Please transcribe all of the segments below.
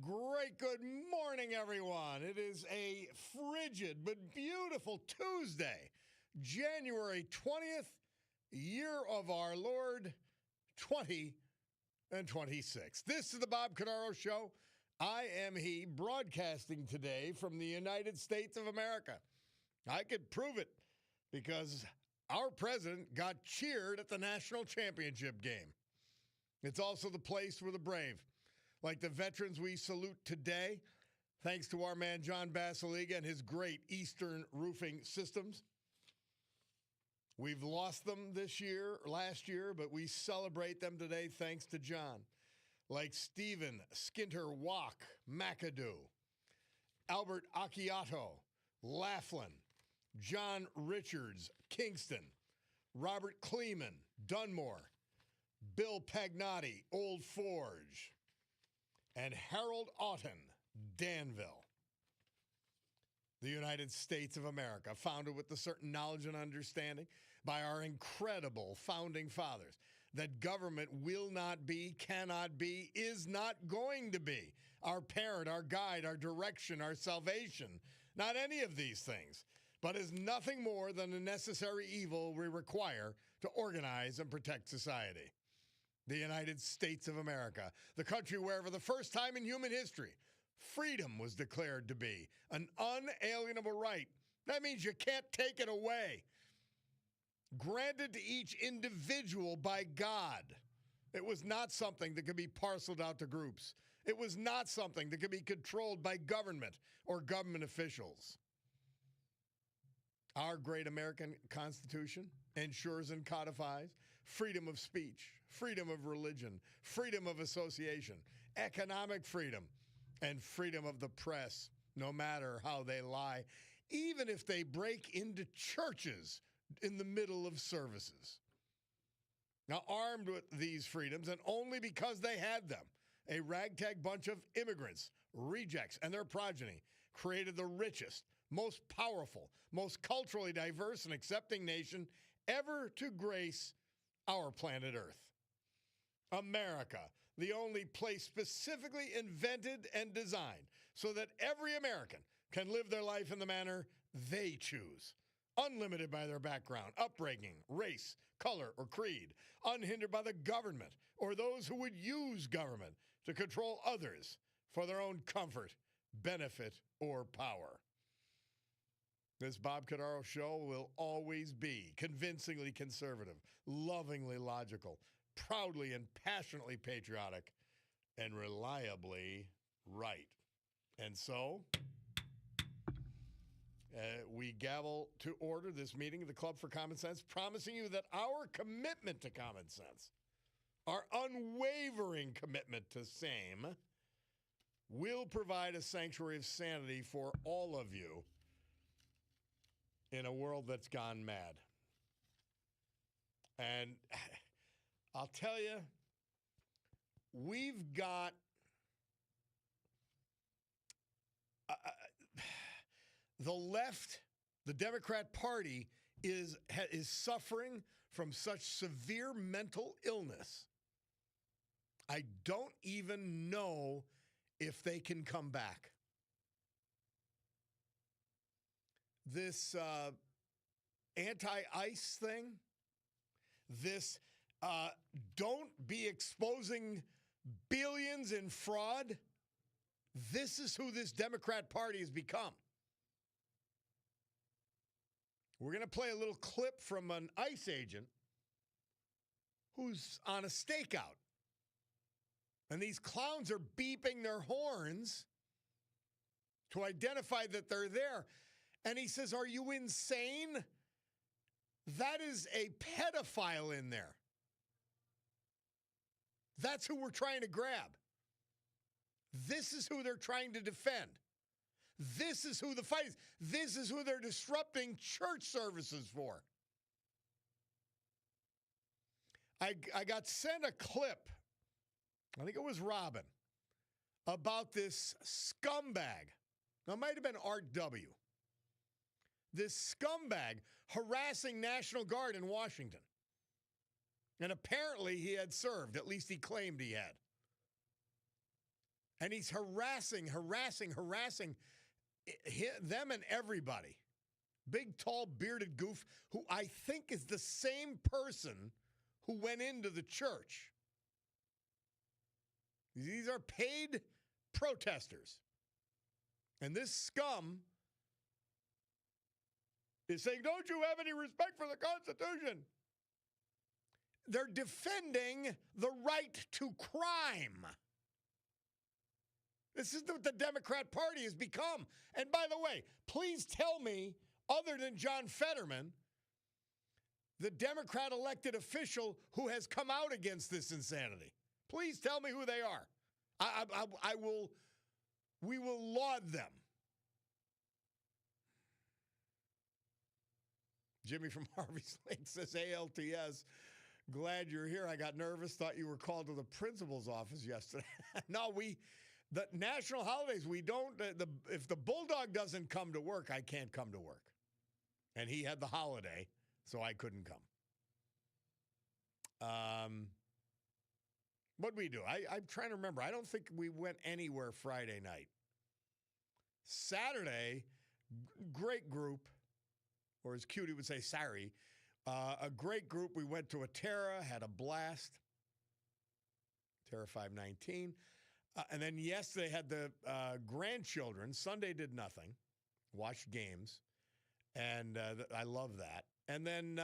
great good morning, everyone. It is a frigid but beautiful Tuesday, January 20th, year of our Lord 2026. This is the Bob Cordaro Show. I am he, broadcasting today from the United States of America. I could prove it because our president got cheered at the national championship game. It's also the place where the brave, like the veterans we salute today, thanks to our man John Basiliga and his great Eastern roofing systems. We've lost them last year, but we celebrate them today thanks to John. Like Stephen Skinter Walk McAdoo, Albert Acciato, Laughlin, John Richards, Kingston, Robert Kleeman, Dunmore, Bill Pagnotti, Old Forge, and Harold Auten, Danville. The United States of America, founded with a certain knowledge and understanding by our incredible founding fathers that government will not be, cannot be, is not going to be our parent, our guide, our direction, our salvation. Not any of these things, but is nothing more than a necessary evil we require to organize and protect society. The United States of America, the country where for the first time in human history, freedom was declared to be an unalienable right. That means you can't take it away. Granted to each individual by God. It was not something that could be parceled out to groups. It was not something that could be controlled by government or government officials. Our great American Constitution ensures and codifies freedom of speech, freedom of religion, freedom of association, economic freedom, and freedom of the press, no matter how they lie, even if they break into churches in the middle of services. Now, armed with these freedoms, and only because they had them, a ragtag bunch of immigrants, rejects, and their progeny created the richest, most powerful, most culturally diverse and accepting nation ever to grace our planet Earth. America, the only place specifically invented and designed so that every American can live their life in the manner they choose, unlimited by their background, upbringing, race, color, or creed, unhindered by the government or those who would use government to control others for their own comfort, benefit, or power. This Bob Cordaro Show will always be convincingly conservative, lovingly logical, proudly and passionately patriotic, and reliably right. And so, we gavel to order this meeting of the Club for Common Sense, promising you that our commitment to common sense, our unwavering commitment to same, will provide a sanctuary of sanity for all of you in a world that's gone mad. And I'll tell you, we've got the left, the Democrat Party is suffering from such severe mental illness. I don't even know if they can come back. This anti-ICE thing, this don't be exposing billions in fraud, this is who this Democrat Party has become. We're going to play a little clip from an ICE agent who's on a stakeout. And these clowns are beeping their horns to identify that they're there. And he says, "Are you insane? That is a pedophile in there. That's who we're trying to grab. This is who they're trying to defend. This is who the fight is. This is who they're disrupting church services for." I got sent a clip, I think it was Robin, about this scumbag. Now, it might have been Art W. This scumbag harassing National Guard in Washington. And apparently he had served, at least he claimed he had. And he's harassing them and everybody. Big, tall, bearded goof who I think is the same person who went into the church. These are paid protesters. And this scum is saying, don't you have any respect for the Constitution? They're defending the right to crime. This is what the Democrat Party has become. And by the way, please tell me, other than John Fetterman, the Democrat elected official who has come out against this insanity. Please tell me who they are. We will laud them. Jimmy from Harvey's Lake says, ALTS, glad you're here. I got nervous, thought you were called to the principal's office yesterday. No, the national holidays, we don't, if the Bulldog doesn't come to work, I can't come to work. And he had the holiday, so I couldn't come. What'd we do? I'm trying to remember. I don't think we went anywhere Friday night. Saturday, great group, or as Cutie would say, sorry. A great group. We went to a Terra, had a blast. Terra 519. And then yesterday had the grandchildren. Sunday did nothing. Watched games. And I love that. And then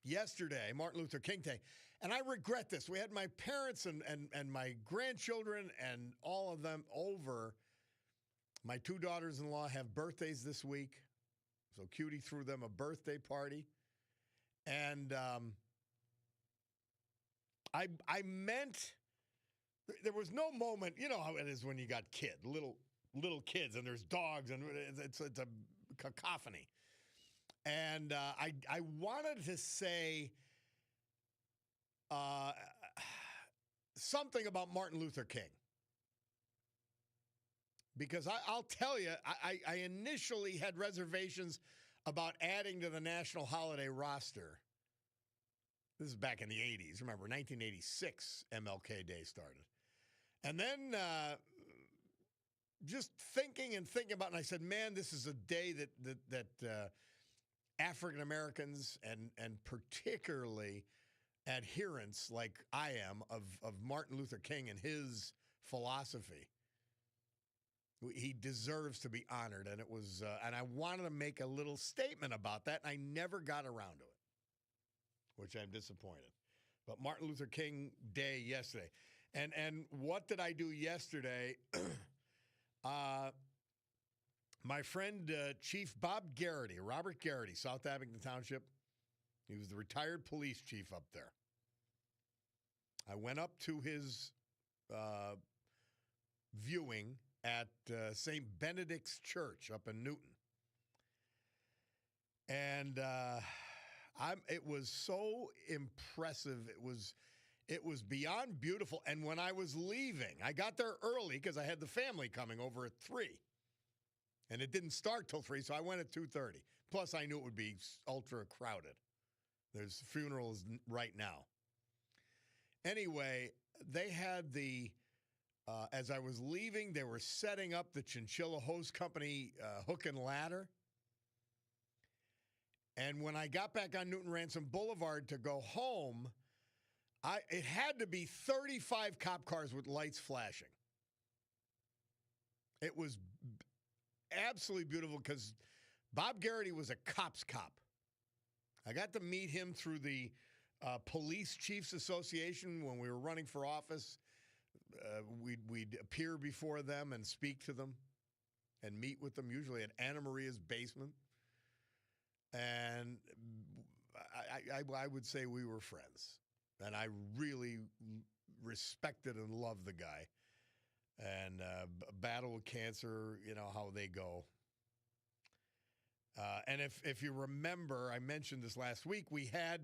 yesterday, Martin Luther King Day. And I regret this. We had my parents and my grandchildren and all of them over. My two daughters-in-law have birthdays this week. So Cutie threw them a birthday party. And I meant, there was no moment, you know how it is when you got kids, little kids, and there's dogs, and it's a cacophony. And I wanted to say something about Martin Luther King. Because I'll tell you, I initially had reservations about adding to the national holiday roster. This is back in the 80s. Remember, 1986 MLK Day started. And then just thinking about it, and I said, man, this is a day that African Americans and particularly adherents like I am of Martin Luther King and his philosophy. He deserves to be honored, and it was, and I wanted to make a little statement about that, and I never got around to it, which I'm disappointed. But Martin Luther King Day yesterday, and what did I do yesterday? My friend Chief Bob Garrity, Robert Garrity, South Abington Township, he was the retired police chief up there. I went up to his viewing at St. Benedict's Church up in Newton. And it was so impressive. It was beyond beautiful. And when I was leaving, I got there early because I had the family coming over at 3. And it didn't start till 3, so I went at 2:30. Plus, I knew it would be ultra crowded. There's funerals right now. Anyway, they had as I was leaving, they were setting up the Chinchilla Hose Company hook and ladder. And when I got back on Newton Ransom Boulevard to go home, it had to be 35 cop cars with lights flashing. It was absolutely beautiful because Bob Garrity was a cop's cop. I got to meet him through the Police Chiefs Association when we were running for office. We'd appear before them and speak to them and meet with them, usually at Anna Maria's basement. And I would say we were friends. And I really respected and loved the guy. And battle with cancer, you know how they go. And if you remember, I mentioned this last week, we had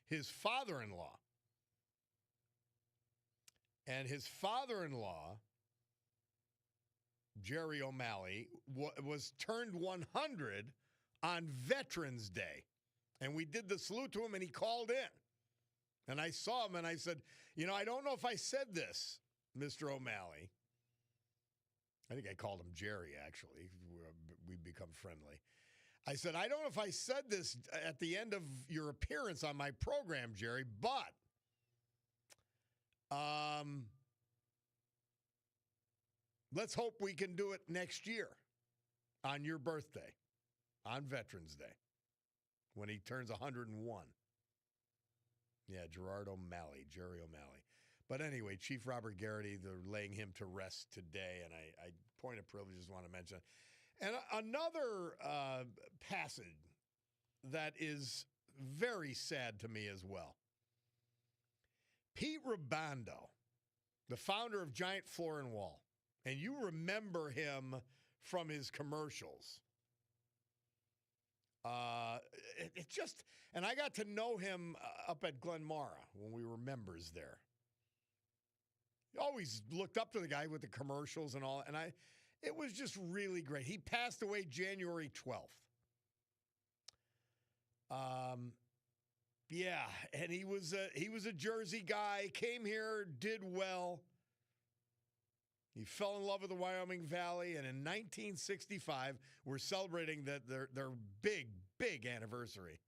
his father-in-law. And his father-in-law, Jerry O'Malley, was turned 100 on Veterans Day. And we did the salute to him, and he called in. And I saw him, and I said, you know, I don't know if I said this Mr. O'Malley. I think I called him Jerry, actually. We've become friendly. I said, I don't know if I said this at the end of your appearance on my program, Jerry, but let's hope we can do it next year on your birthday, on Veterans Day, when he turns 101. Yeah, Gerard O'Malley, Jerry O'Malley. But anyway, Chief Robert Garrity, they're laying him to rest today, and I point of privilege, just want to mention. And another passage that is very sad to me as well. Pete Ribando, the founder of Giant Floor and Wall, and you remember him from his commercials. It just, and I got to know him up at Glenmara when we were members there. Always looked up to the guy with the commercials and all, and it was just really great. He passed away January 12th. Yeah, and he was a Jersey guy, came here, did well. He fell in love with the Wyoming Valley, and in 1965, we're celebrating their big anniversary,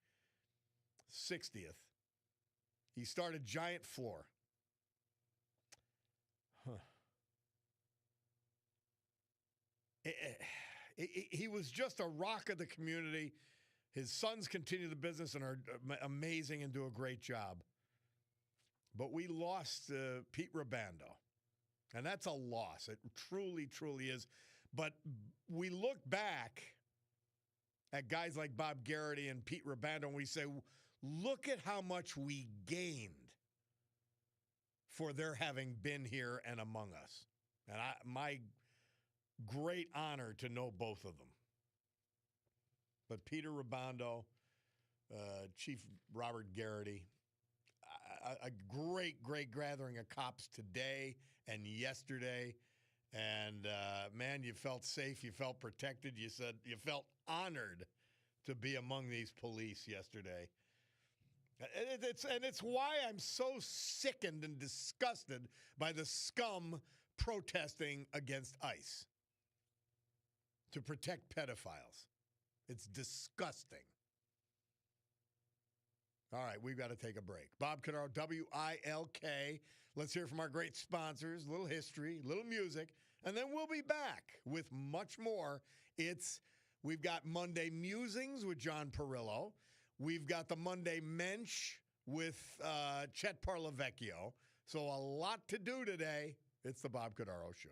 60th. He started Giant Floor. He was just a rock of the community. His sons continue the business and are amazing and do a great job. But we lost Pete Ribando, and that's a loss. It truly, truly is. But we look back at guys like Bob Garrity and Pete Ribando, and we say, look at how much we gained for their having been here and among us. And my great honor to know both of them. But Peter Ribando, Chief Robert Garrity, a great gathering of cops today and yesterday. And, man, you felt safe. You felt protected. You said you felt honored to be among these police yesterday. It's why I'm so sickened and disgusted by the scum protesting against ICE to protect pedophiles. It's disgusting. All right, we've got to take a break. Bob Cordaro, WILK. Let's hear from our great sponsors, a little history, a little music, and then we'll be back with much more. We've got Monday Musings with John Perillo. We've got the Monday Mensch with Chet Parlavecchio. So a lot to do today. It's the Bob Cordaro Show.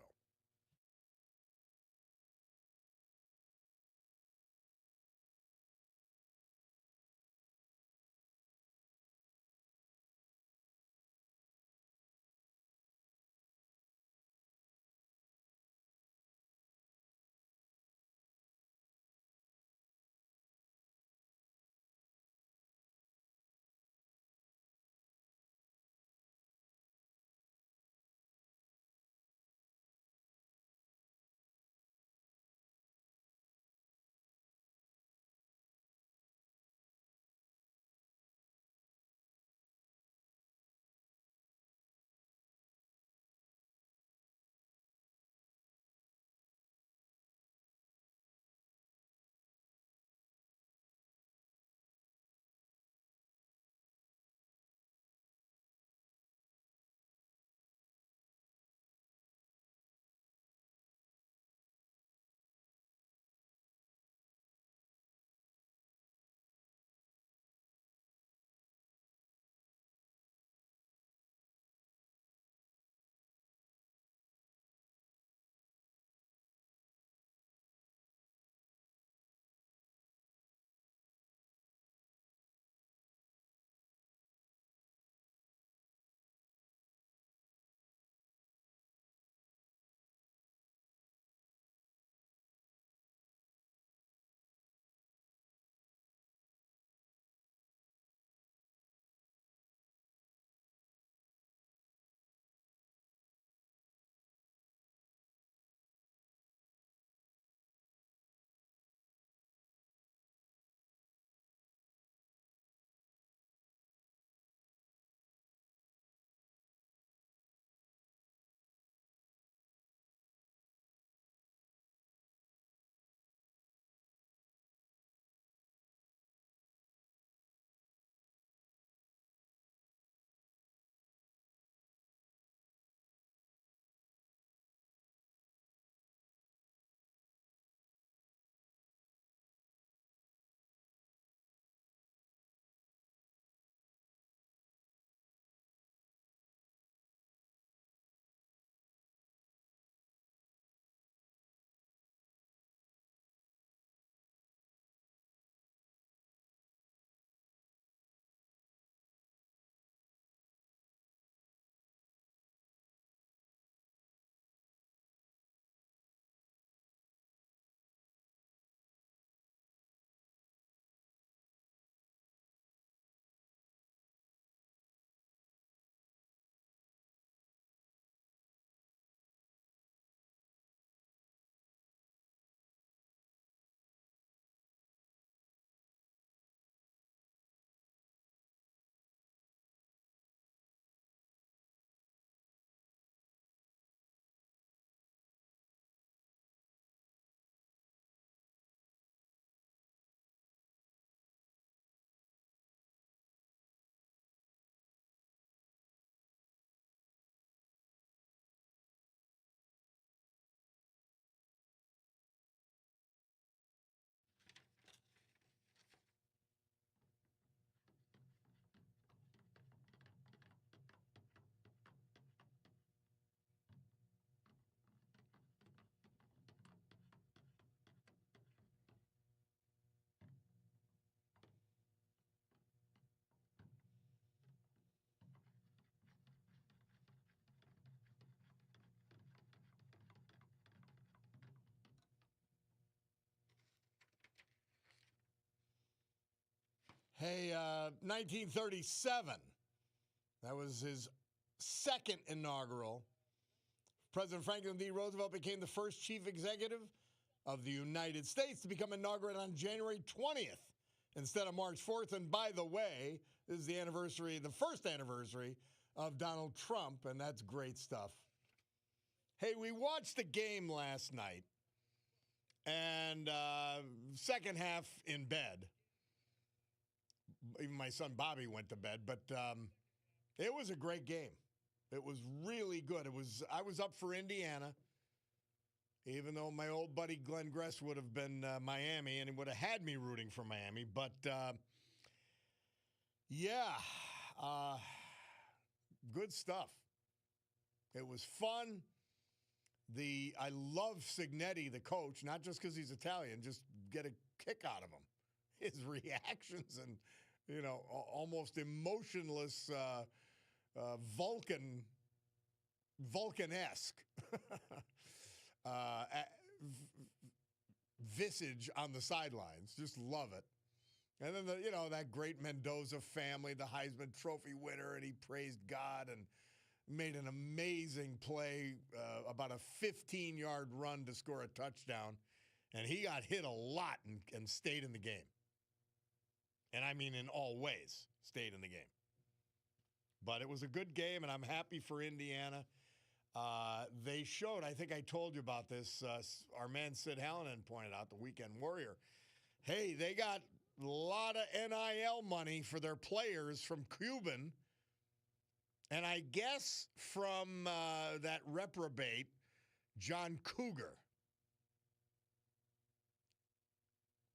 Hey, 1937. That was his second inaugural. President Franklin D. Roosevelt became the first chief executive of the United States to become inaugurated on January 20th instead of March 4th. And by the way, this is the anniversary, the first anniversary of Donald Trump, and that's great stuff. Hey, we watched the game last night, and second half in bed. Even my son Bobby went to bed, but it was a great game. It was really good. I was up for Indiana, even though my old buddy Glenn Gress would have been Miami, and he would have had me rooting for Miami. But good stuff. It was fun. I love Signetti, the coach, not just because he's Italian, just get a kick out of him. His reactions and, almost emotionless Vulcan-esque visage on the sidelines. Just love it. And then, that great Mendoza family, the Heisman Trophy winner, and he praised God and made an amazing play, about a 15-yard run to score a touchdown. And he got hit a lot and stayed in the game. And I mean in all ways, stayed in the game. But it was a good game, and I'm happy for Indiana. They showed, I think I told you about this, our man Sid Hallinan pointed out, the Weekend Warrior. Hey, they got a lot of NIL money for their players from Cuban, and I guess from that reprobate, John Cougar.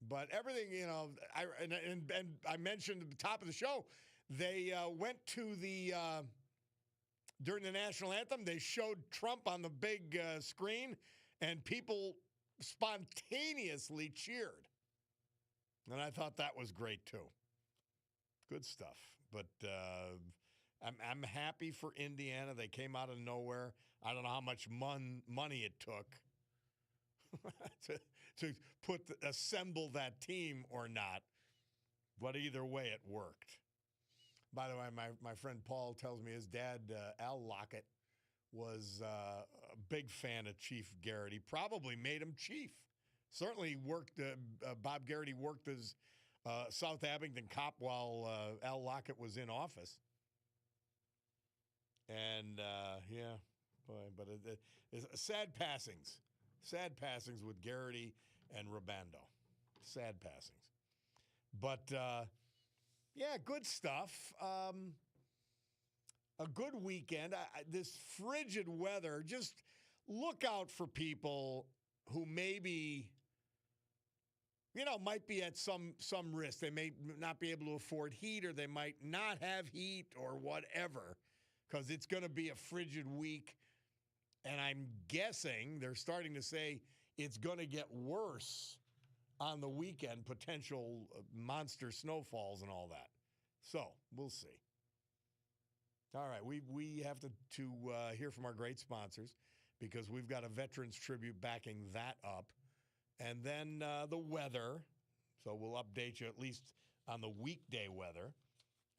But everything, I mentioned at the top of the show, they went to during the national anthem, they showed Trump on the big screen, and people spontaneously cheered. And I thought that was great, too. Good stuff. But I'm happy for Indiana. They came out of nowhere. I don't know how much money it took to assemble that team or not. But either way, it worked. By the way, my friend Paul tells me his dad, Al Lockett, was a big fan of Chief Garrett. He probably made him chief. Certainly worked, Bob Garrett worked as South Abington cop while Al Lockett was in office. And, but it's sad passings. Sad passings with Garrity and Rabando. Sad passings. But, good stuff. A good weekend. This frigid weather, just look out for people who maybe, might be at some risk. They may not be able to afford heat, or they might not have heat, or whatever, because it's going to be a frigid week. And I'm guessing they're starting to say it's going to get worse on the weekend, potential monster snowfalls and all that. So we'll see. All right, we have to hear from our great sponsors, because we've got a Veterans Tribute backing that up. And then the weather. So we'll update you at least on the weekday weather.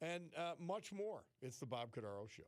And much more. It's the Bob Cordaro Show.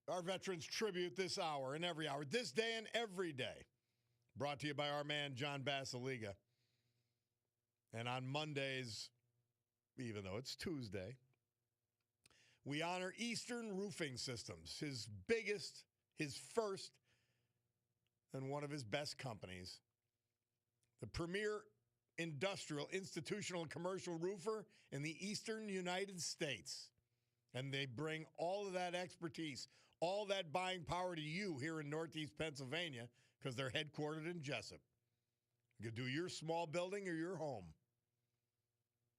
Our Veterans Tribute this hour and every hour, this day and every day. Brought to you by our man, John Basiliga. And on Mondays, even though it's Tuesday, we honor Eastern Roofing Systems, his biggest, his first, and one of his best companies. The premier industrial, institutional, and commercial roofer in the eastern United States. And they bring all of that expertise, all that buying power to you here in Northeast Pennsylvania because they're headquartered in Jessup. You can do your small building or your home.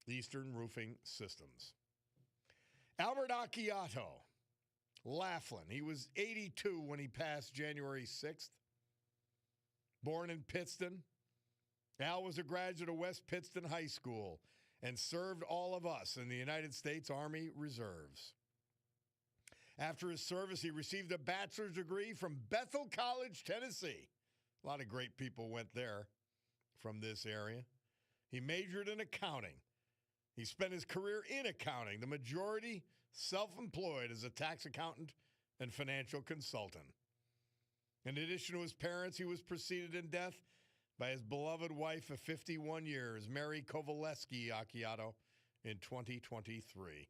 Eastern Roofing Systems. Albert Acciato, Laughlin. He was 82 when he passed January 6th. Born in Pittston. Al was a graduate of West Pittston High School and served all of us in the United States Army Reserves. After his service, he received a bachelor's degree from Bethel College, Tennessee. A lot of great people went there from this area. He majored in accounting. He spent his career in accounting, the majority self-employed as a tax accountant and financial consultant. In addition to his parents, he was preceded in death by his beloved wife of 51 years, Mary Kovaleski Acciato, in 2023.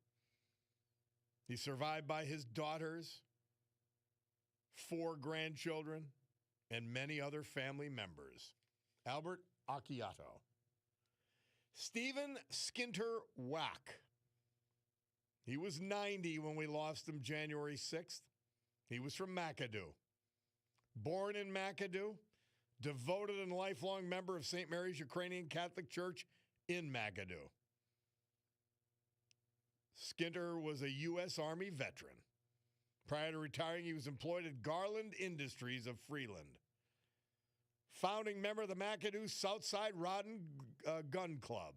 He's survived by his daughters, 4 grandchildren, and many other family members. Albert Acciato. Stephen Skinter Wack. He was 90 when we lost him January 6th. He was from McAdoo. Born in McAdoo, devoted and lifelong member of St. Mary's Ukrainian Catholic Church in McAdoo. Skinter was a U.S. Army veteran. Prior to retiring, he was employed at Garland Industries of Freeland. Founding member of the McAdoo Southside Rod and Gun Club.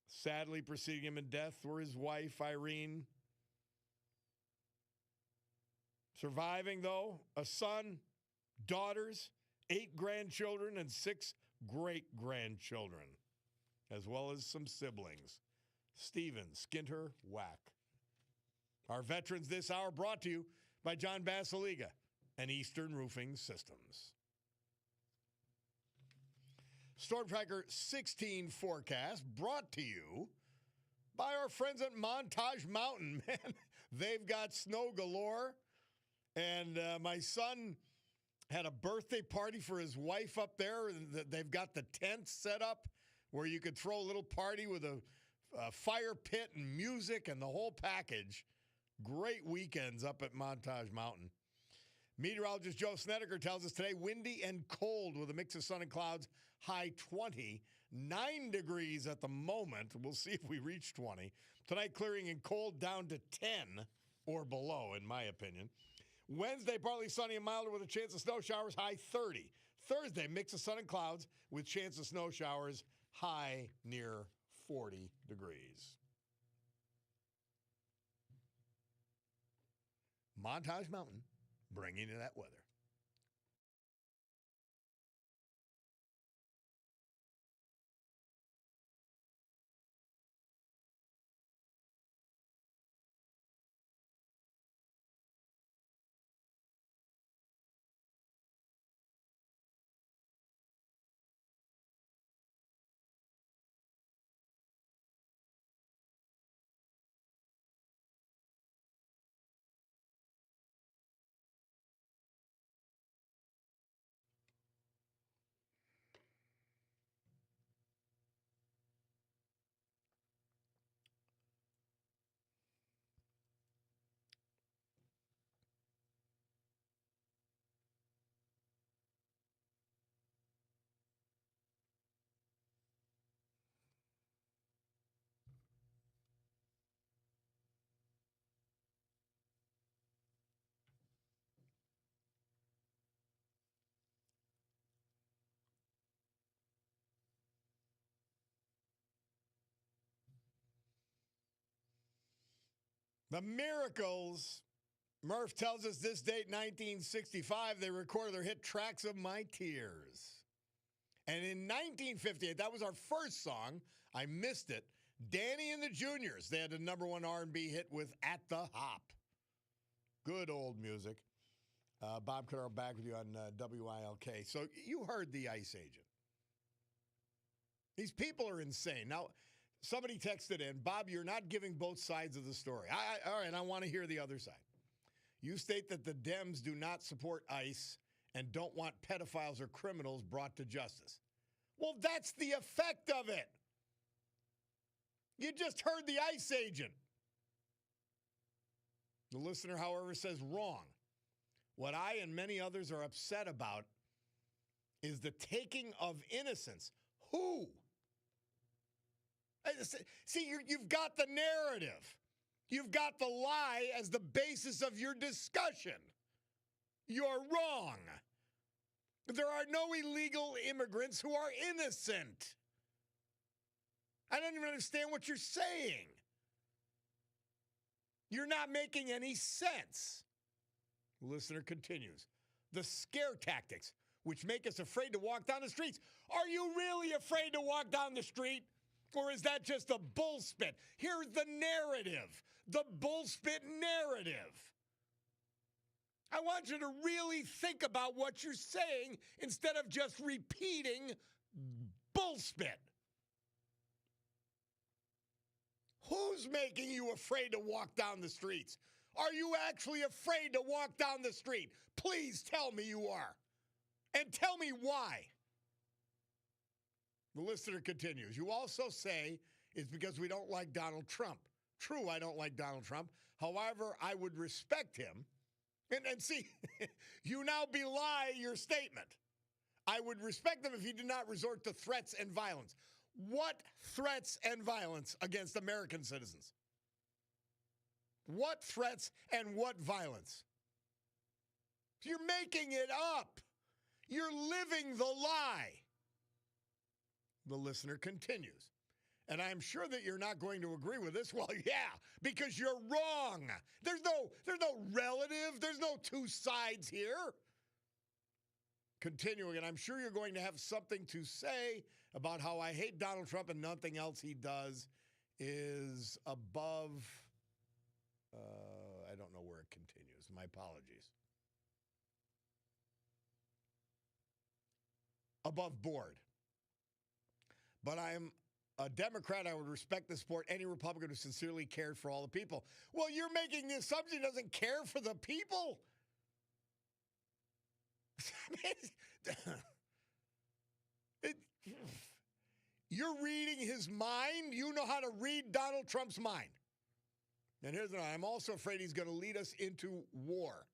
Sadly, preceding him in death were his wife, Irene. Surviving, though, a son, daughters, 8 grandchildren, and 6 great-grandchildren, as well as some siblings. Stephen Skinter Wack. Our Veterans this hour brought to you by John Basiliga and Eastern Roofing Systems. Storm Tracker 16 forecast brought to you by our friends at Montage Mountain. Man, they've got snow galore. And my son had a birthday party for his wife up there. They've got the tent set up where you could throw a little party with a fire pit and music and the whole package. Great weekends up at Montage Mountain. Meteorologist Joe Snedeker tells us today, windy and cold with a mix of sun and clouds, high 20, 9 degrees at the moment. We'll see if we reach 20. Tonight, clearing and cold down to 10 or below, in my opinion. Wednesday, partly sunny and milder with a chance of snow showers, high 30. Thursday, mix of sun and clouds with chance of snow showers, high near 40 degrees. Montage Mountain, bringing you that weather. The Miracles. Murph tells us this date, 1965, they recorded their hit Tracks of My Tears. And in 1958, that was our first song. I missed it. Danny and the Juniors. They had the #1 R&B hit with At the Hop. Good old music. Bob Cordaro back with you on WILK. So you heard the ICE agent. These people are insane. Now, somebody texted in, Bob, you're not giving both sides of the story. All right, I want to hear the other side. You state that the Dems do not support ICE and don't want pedophiles or criminals brought to justice. Well, that's the effect of it. You just heard the ICE agent. The listener, however, says wrong. What I and many others are upset about is the taking of innocence. Who? See, you've got the narrative. You've got the lie as the basis of your discussion. You're wrong. There are no illegal immigrants who are innocent. I don't even understand what you're saying. You're not making any sense. The listener continues. The scare tactics, which make us afraid to walk down the streets. Are you really afraid to walk down the street? Or is that just a bullspit? Here's the narrative, the bullspit narrative. I want you to really think about what you're saying instead of just repeating bullspit. Who's making you afraid to walk down the streets? Are you actually afraid to walk down the street? Please tell me you are. And tell me why. The listener continues. You also say it's because we don't like Donald Trump. True, I don't like Donald Trump. However, I would respect him. And see, you now belie your statement. I would respect him if he did not resort to threats and violence. What threats and violence against American citizens? What threats and what violence? You're making it up. You're living the lie. The listener continues. And I'm sure that you're not going to agree with this. Well, yeah, because you're wrong. There's no relative. There's no two sides here. Continuing, and I'm sure you're going to have something to say about how I hate Donald Trump and nothing else he does is above, I don't know where it continues. My apologies. Above board. But I'm a Democrat. I would respect and support any Republican who sincerely cared for all the people. Well, you're making the assumption he doesn't care for the people. You're reading his mind. You know how to read Donald Trump's mind. And here's the I'm also afraid he's going to lead us into war.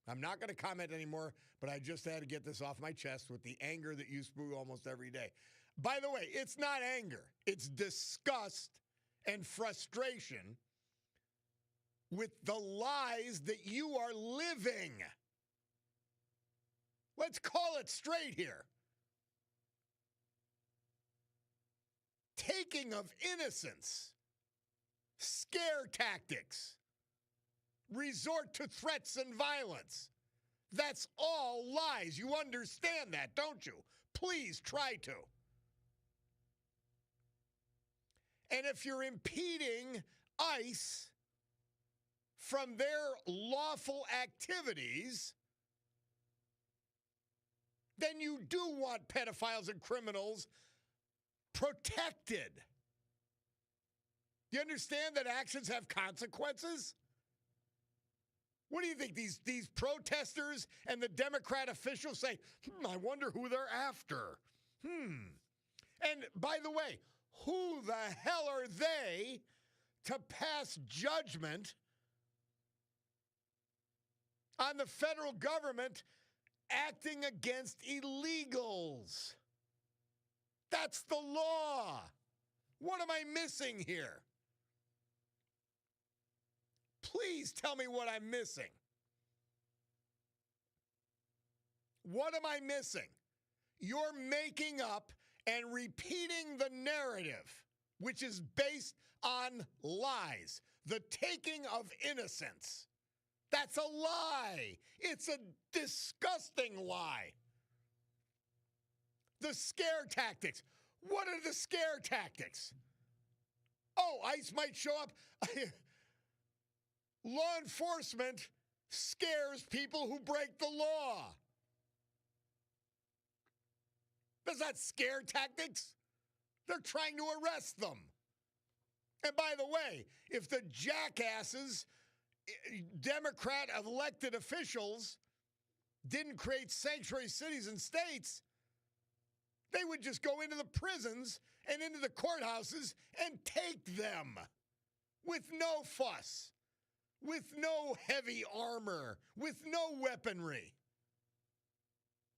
I'm not going to comment anymore, but I just had to get this off my chest with the anger that you spew almost every day. By the way, it's not anger. It's disgust and frustration with the lies that you are living. Let's call it straight here. Taking of innocence, scare tactics, resort to threats and violence. That's all lies. You understand that, don't you? Please try to. And if you're impeding ICE from their lawful activities, then you do want pedophiles and criminals protected. You understand that actions have consequences? What do you think? These protesters and the Democrat officials say, I wonder who they're after. And by the way, who the hell are they to pass judgment on the federal government acting against illegals? That's the law. What am I missing here? Please tell me what I'm missing. What am I missing? You're making up and repeating the narrative, which is based on lies, the taking of innocence. That's a lie. It's a disgusting lie. The scare tactics. What are the scare tactics? Oh, ICE might show up. Law enforcement scares people who break the law. That's not scare tactics. They're trying to arrest them. And by the way, if the jackasses, Democrat elected officials, didn't create sanctuary cities and states, they would just go into the prisons and into the courthouses and take them with no fuss, with no heavy armor, with no weaponry.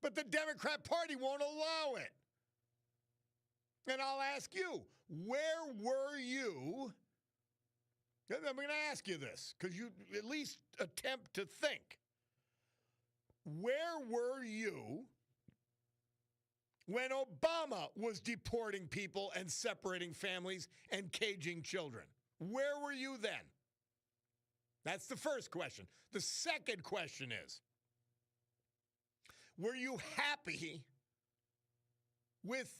But the Democrat Party won't allow it. And I'll ask you, where were you? I'm going to ask you this because you at least attempt to think. Where were you when Obama was deporting people and separating families and caging children? Where were you then? That's the first question. The second question is, were you happy with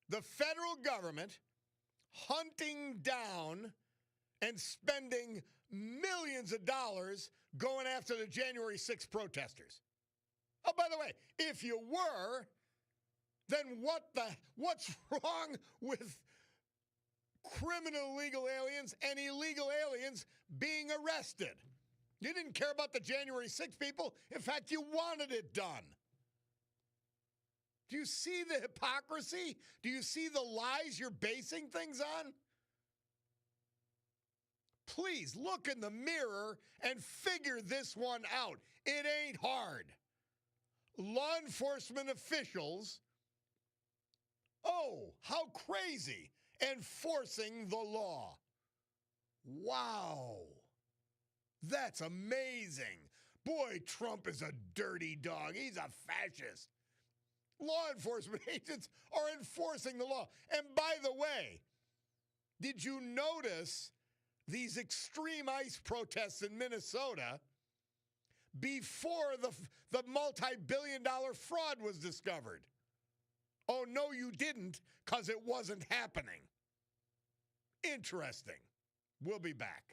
the federal government hunting down and spending millions of dollars going after the January 6th protesters? Oh, by the way, if you were, then what's wrong with criminal illegal aliens and illegal aliens being arrested? You didn't care about the January 6th people. In fact, you wanted it done. Do you see the hypocrisy? Do you see the lies you're basing things on? Please look in the mirror and figure this one out. It ain't hard. Law enforcement officials, oh, how crazy, enforcing the law. Wow. That's amazing. Boy, Trump is a dirty dog. He's a fascist. Law enforcement agents are enforcing the law. And by the way, did you notice these extreme ICE protests in Minnesota before the multi-billion-dollar fraud was discovered? Oh, no, you didn't, because it wasn't happening. Interesting. We'll be back.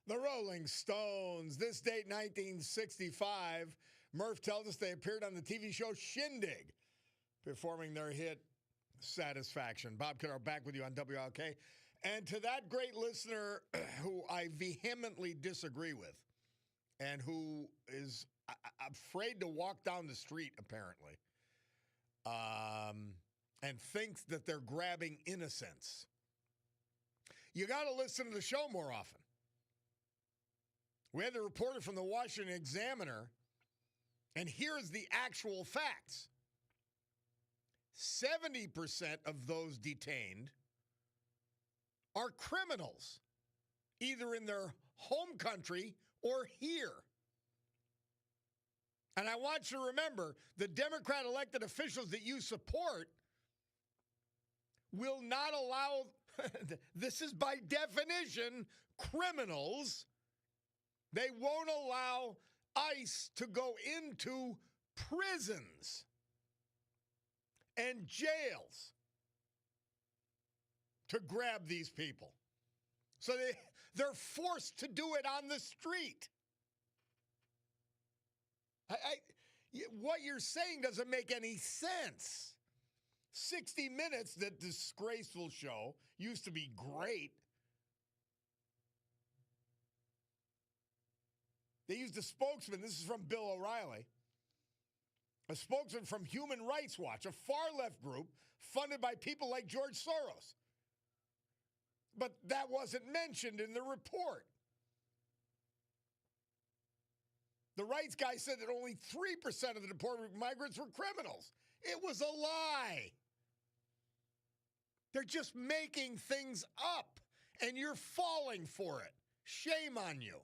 The Rolling Stones. This date, 1965. Murph tells us they appeared on the TV show Shindig, performing their hit Satisfaction. Bob Cordaro back with you on WILK. And to that great listener who I vehemently disagree with and who is afraid to walk down the street, apparently, and thinks that they're grabbing innocence, you got to listen to the show more often. We had the reporter from the Washington Examiner, and here's the actual facts. 70% of those detained are criminals, either in their home country or here. And I want you to remember, the Democrat elected officials that you support will not allow, this is by definition, criminals. They won't allow ICE to go into prisons and jails to grab these people. So they're forced to do it on the street. What you're saying doesn't make any sense. 60 Minutes, that disgraceful show, used to be great. They used a spokesman, this is from Bill O'Reilly, a spokesman from Human Rights Watch, a far-left group funded by people like George Soros. But that wasn't mentioned in the report. The rights guy said that only 3% of the deported migrants were criminals. It was a lie. They're just making things up, and you're falling for it. Shame on you.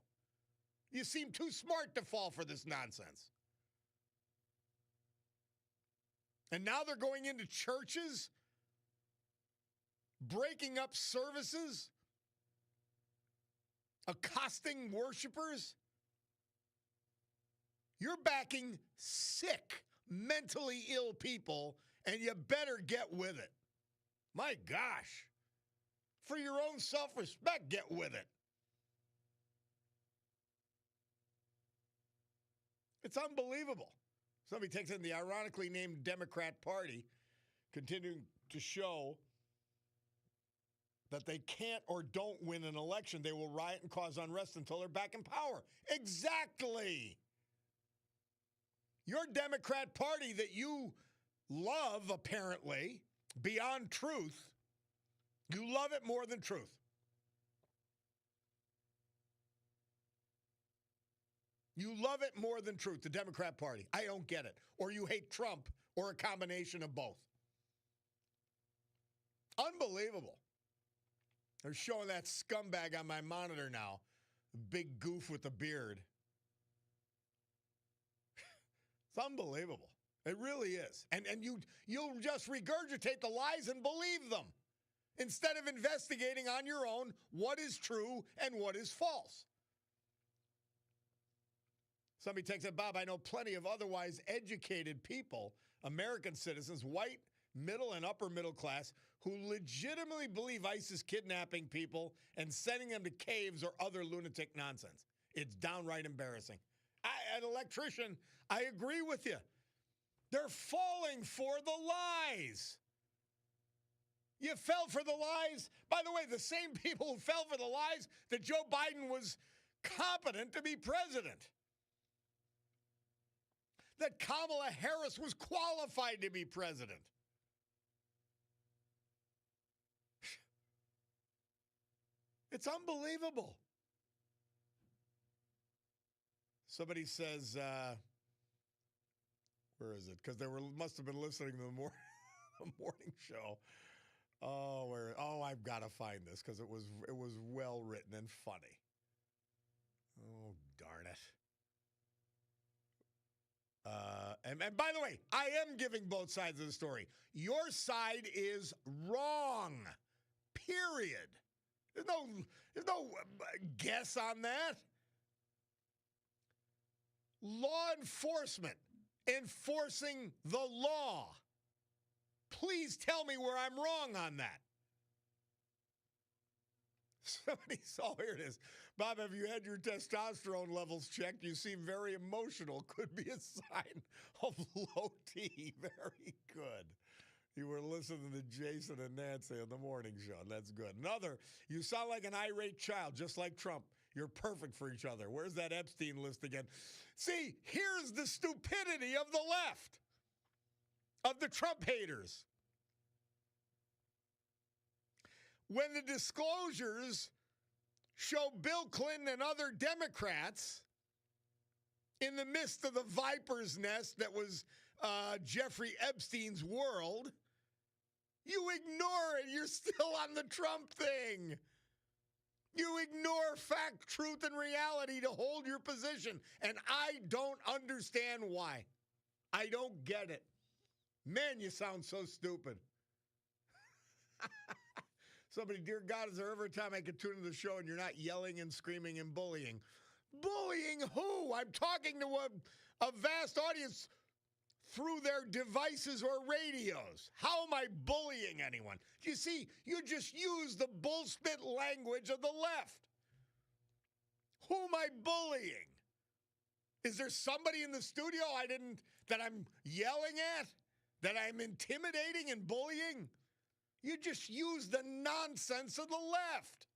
You seem too smart to fall for this nonsense. And now they're going into churches, breaking up services, accosting worshipers. You're backing sick, mentally ill people, and you better get with it. My gosh. For your own self-respect, get with it. It's unbelievable. Somebody takes in the ironically named Democrat Party, continuing to show that they can't or don't win an election. They will riot and cause unrest until they're back in power. Exactly. Your Democrat Party that you love, apparently, beyond truth, you love it more than truth. You love it more than truth, the Democrat Party. I don't get it. Or you hate Trump, or a combination of both. Unbelievable. They're showing that scumbag on my monitor now. The big goof with the beard. It's unbelievable. It really is. And you'll just regurgitate the lies and believe them instead of investigating on your own what is true and what is false. Somebody takes it, Bob, I know plenty of otherwise educated people, American citizens, white, middle, and upper middle class, who legitimately believe ICE is kidnapping people and sending them to caves or other lunatic nonsense. It's downright embarrassing. An electrician, I agree with you. They're falling for the lies. You fell for the lies. By the way, the same people who fell for the lies that Joe Biden was competent to be president. That Kamala Harris was qualified to be president. It's unbelievable. Somebody says, where is it? Because they must have been listening to the morning show. I've got to find this because it was well written and funny. Oh, darn it. And by the way, I am giving both sides of the story. Your side is wrong. Period. There's no guess on that. Law enforcement enforcing the law. Please tell me where I'm wrong on that. Somebody saw, here it is. Bob, have you had your testosterone levels checked? You seem very emotional. Could be a sign of low T. Very good. You were listening to Jason and Nancy on the morning show. That's good. Another, you sound like an irate child, just like Trump. You're perfect for each other. Where's that Epstein list again? See, here's the stupidity of the left, of the Trump haters. When the disclosures show Bill Clinton and other Democrats in the midst of the viper's nest that was Jeffrey Epstein's world, you ignore it. You're still on the Trump thing. You ignore fact, truth, and reality to hold your position. And I don't understand why. I don't get it. Man, you sound so stupid. Somebody, dear God, is there ever a time I could tune into the show and you're not yelling and screaming and bullying? Bullying who? I'm talking to a vast audience through their devices or radios. How am I bullying anyone? You see, you just use the bullspit language of the left. Who am I bullying? Is there somebody in the studio that I'm yelling at? That I'm intimidating and bullying? You just use the nonsense of the left.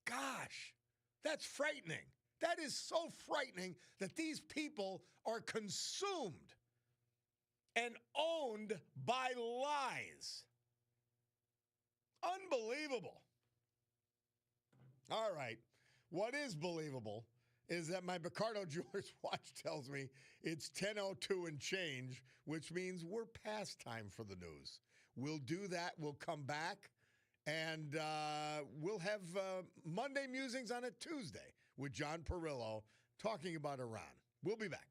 Gosh, that's frightening. That is so frightening that these people are consumed and owned by lies. Unbelievable. All right. What is believable is that my Picardo Jewelers watch tells me it's 10:02 and change, which means we're past time for the news. We'll do that. We'll come back, and we'll have Monday Musings on a Tuesday with John Perillo talking about Iran. We'll be back.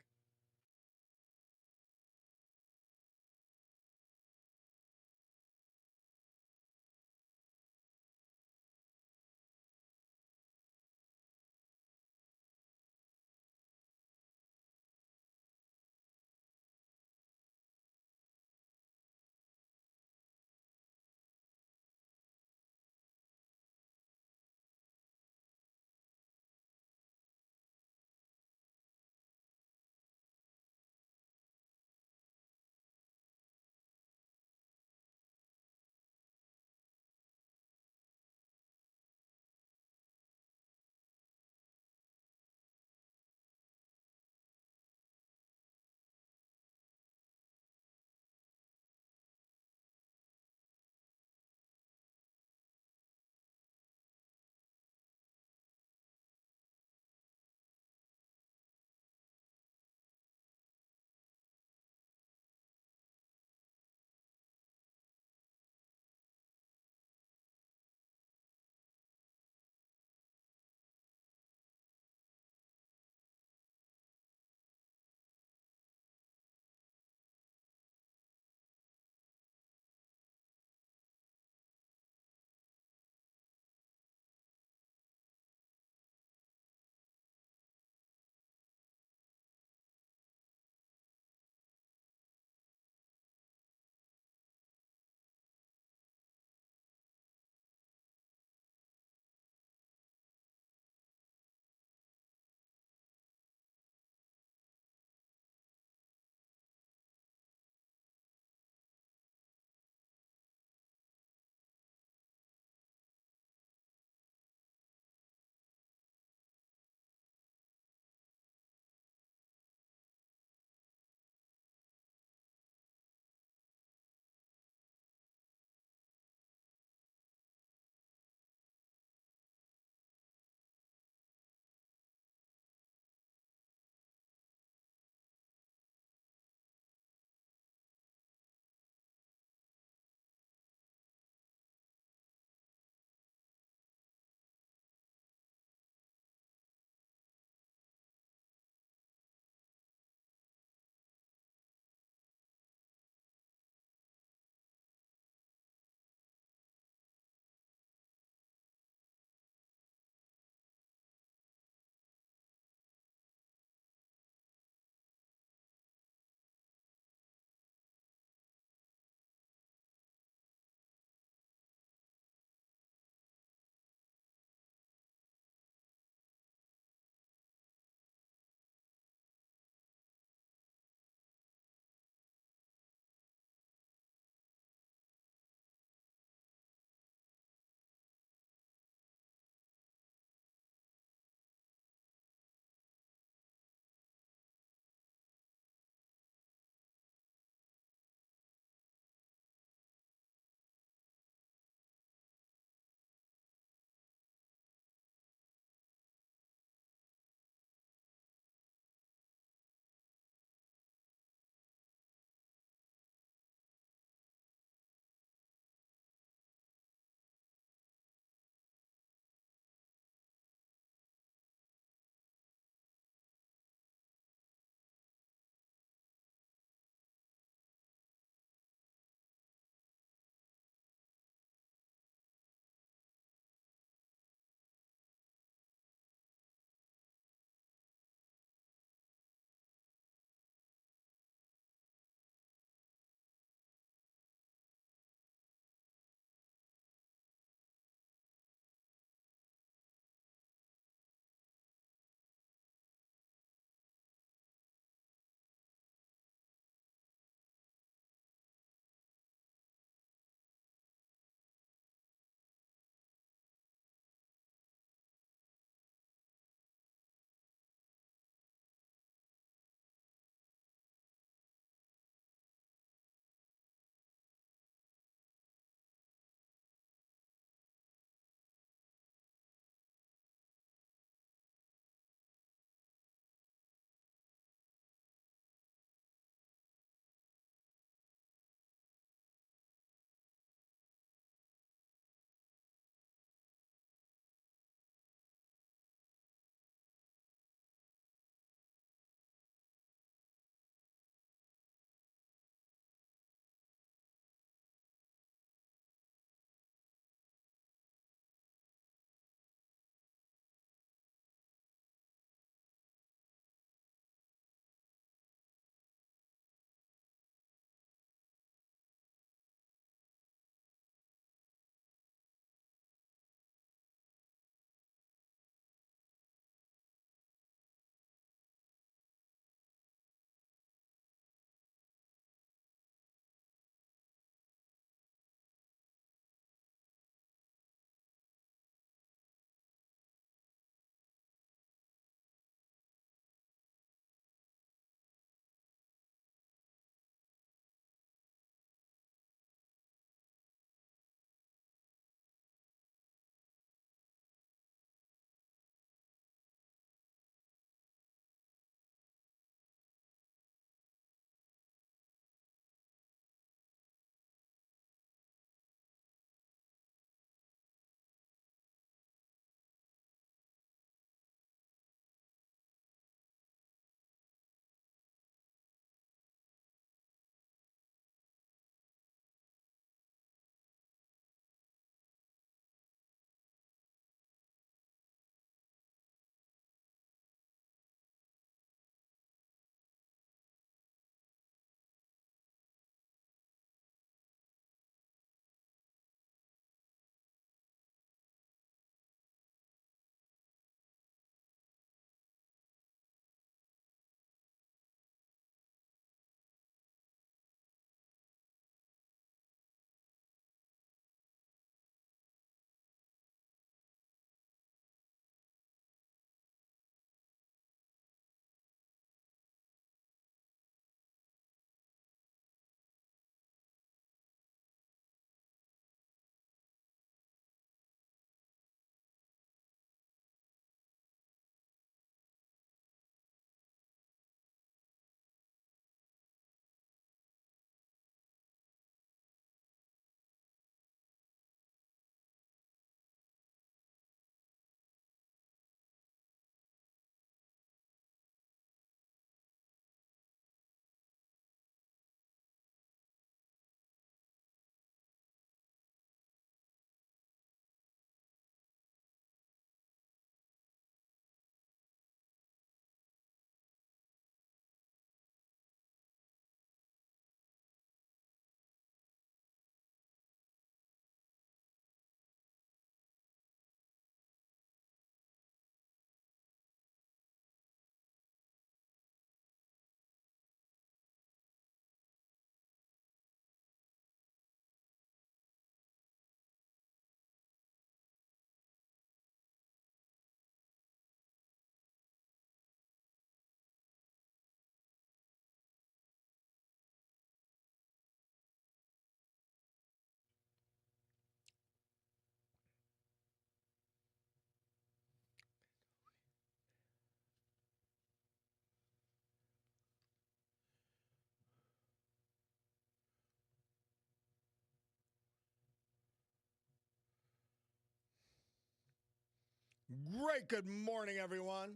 Great good morning, everyone.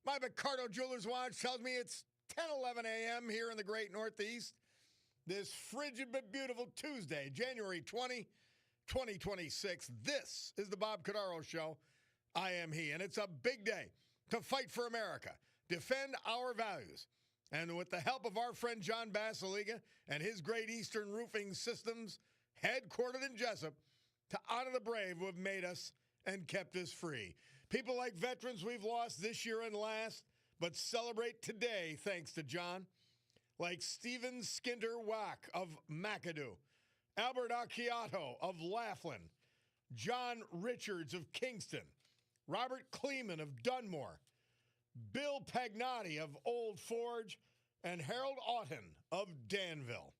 My Cordaro Jewelers Watch tells me it's 10:11 a.m. here in the great Northeast. This frigid but beautiful Tuesday, January 20, 2026. This is the Bob Cordaro Show. I am he, and it's a big day to fight for America, defend our values, and with the help of our friend John Basiliga and his Great Eastern Roofing Systems, headquartered in Jessup, to honor the brave who have made us and kept us free. People like veterans we've lost this year and last, but celebrate today thanks to John, like Stephen Skinner Wack of McAdoo, Albert Acciato of Laughlin, John Richards of Kingston, Robert Kleeman of Dunmore, Bill Pagnotti of Old Forge, and Harold Auten of Danville.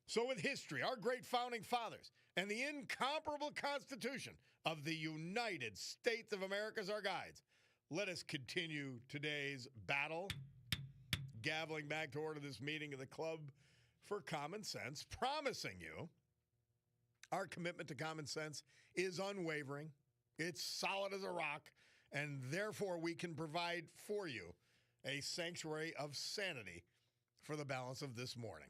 So with history, our great founding fathers, and the incomparable Constitution of the United States of America as our guides, let us continue today's battle, gaveling back to order this meeting of the Club for Common Sense, promising you our commitment to common sense is unwavering, it's solid as a rock, and therefore we can provide for you a sanctuary of sanity for the balance of this morning.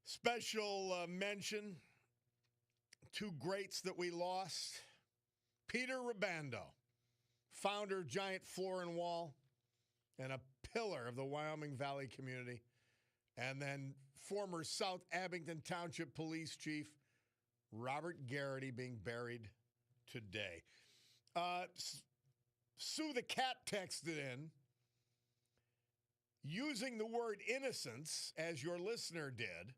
Special mention, two greats that we lost. Peter Rabando, founder of Giant Floor and Wall and a pillar of the Wyoming Valley community. And then former South Abington Township Police Chief Robert Garrity being buried today. Sue the Cat texted in, using the word innocence, as your listener did,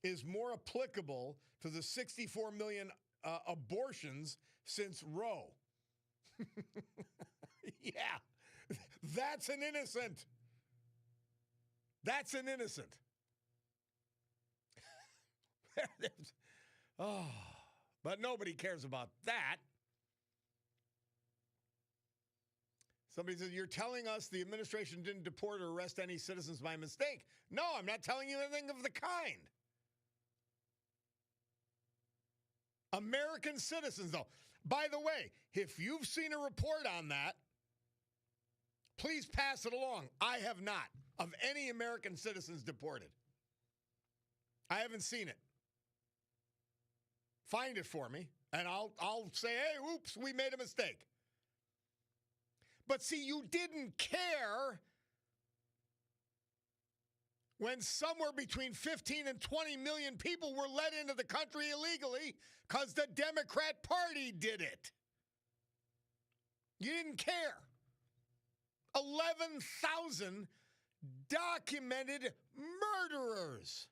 is more applicable to the 64 million abortions since Roe. Yeah, that's an innocent. That's an innocent. Oh, but nobody cares about that. Somebody says, you're telling us the administration didn't deport or arrest any citizens by mistake. No, I'm not telling you anything of the kind. American citizens, though. By the way, if you've seen a report on that, please pass it along. I have not, of any American citizens deported. I haven't seen it. Find it for me, and I'll say, hey, oops, we made a mistake. But see, you didn't care when somewhere between 15 and 20 million people were let into the country illegally because the Democrat Party did it. You didn't care. 11,000 documented murderers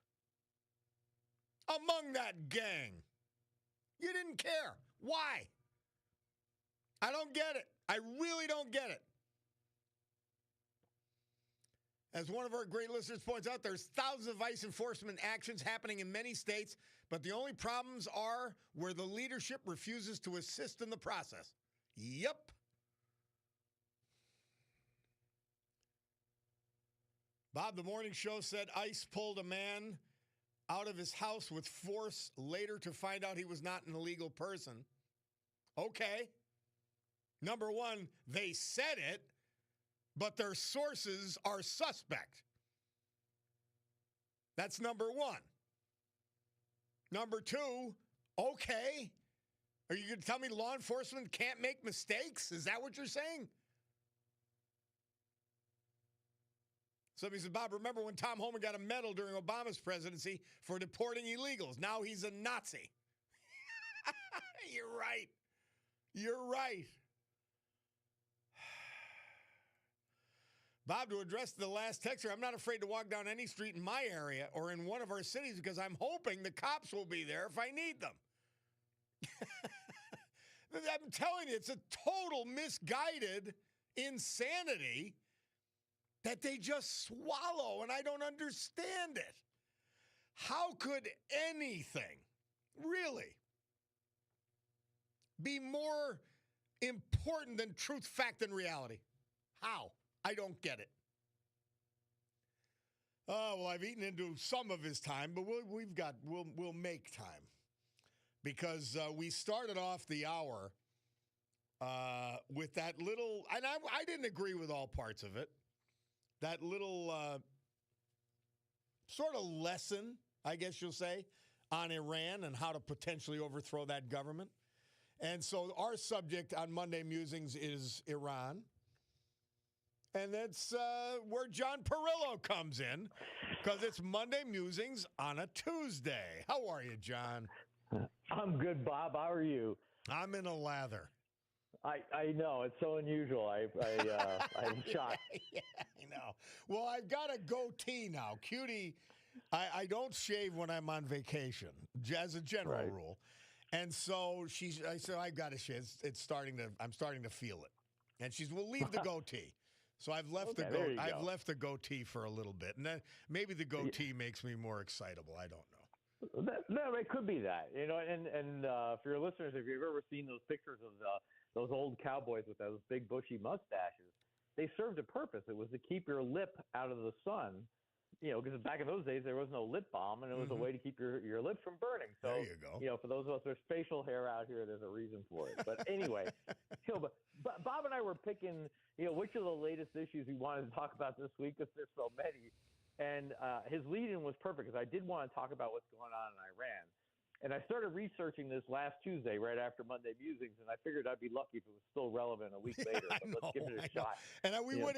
among that gang. You didn't care. Why? I don't get it. I really don't get it. As one of our great listeners points out, there's thousands of ICE enforcement actions happening in many states, but the only problems are where the leadership refuses to assist in the process. Yep. Bob, the morning show said ICE pulled a man out of his house with force later to find out he was not an illegal person. Okay. Number one, they said it, but their sources are suspect. That's number one. Number two, okay. Are you going to tell me law enforcement can't make mistakes? Is that what you're saying? Somebody said, Bob, remember when Tom Homan got a medal during Obama's presidency for deporting illegals? Now he's a Nazi. You're right. You're right. Bob, to address the last texter, I'm not afraid to walk down any street in my area or in one of our cities because I'm hoping the cops will be there if I need them. I'm telling you, it's a total misguided insanity that they just swallow, and I don't understand it. How could anything really be more important than truth, fact, and reality? How? I don't get it. Oh, well, I've eaten into some of his time, but we'll make time because we started off the hour with that little, and I didn't agree with all parts of it, that little sort of lesson, I guess you'll say, on Iran and how to potentially overthrow that government. And so our subject on Monday Musings is Iran. And that's where John Perillo comes in, because it's Monday Musings on a Tuesday. How are you, John? I'm good, Bob. How are you? I'm in a lather. I know. It's so unusual. I'm shocked. Yeah, I know. Well, I've got a goatee now. Cutie, I don't shave when I'm on vacation, as a general rule. And so I said, I've got to shave. I'm starting to feel it. And she's, well, leave the goatee. So I've left the goatee for a little bit, and then maybe the goatee makes me more excitable. I don't know. No, it could be that. And for your listeners, if you've ever seen those pictures of those old cowboys with those big bushy mustaches, they served a purpose. It was to keep your lip out of the sun. Because back in those days there was no lip balm, and it was a way to keep your lips from burning. So there you go. For those of us with facial hair out here, there's a reason for it. But anyway, but Bob and I were picking, which of the latest issues we wanted to talk about this week, because there's so many. And his lead-in was perfect, because I did want to talk about what's going on in Iran. And I started researching this last Tuesday, right after Monday Musings, and I figured I'd be lucky if it was still relevant a week later. But let's give it a shot. And we would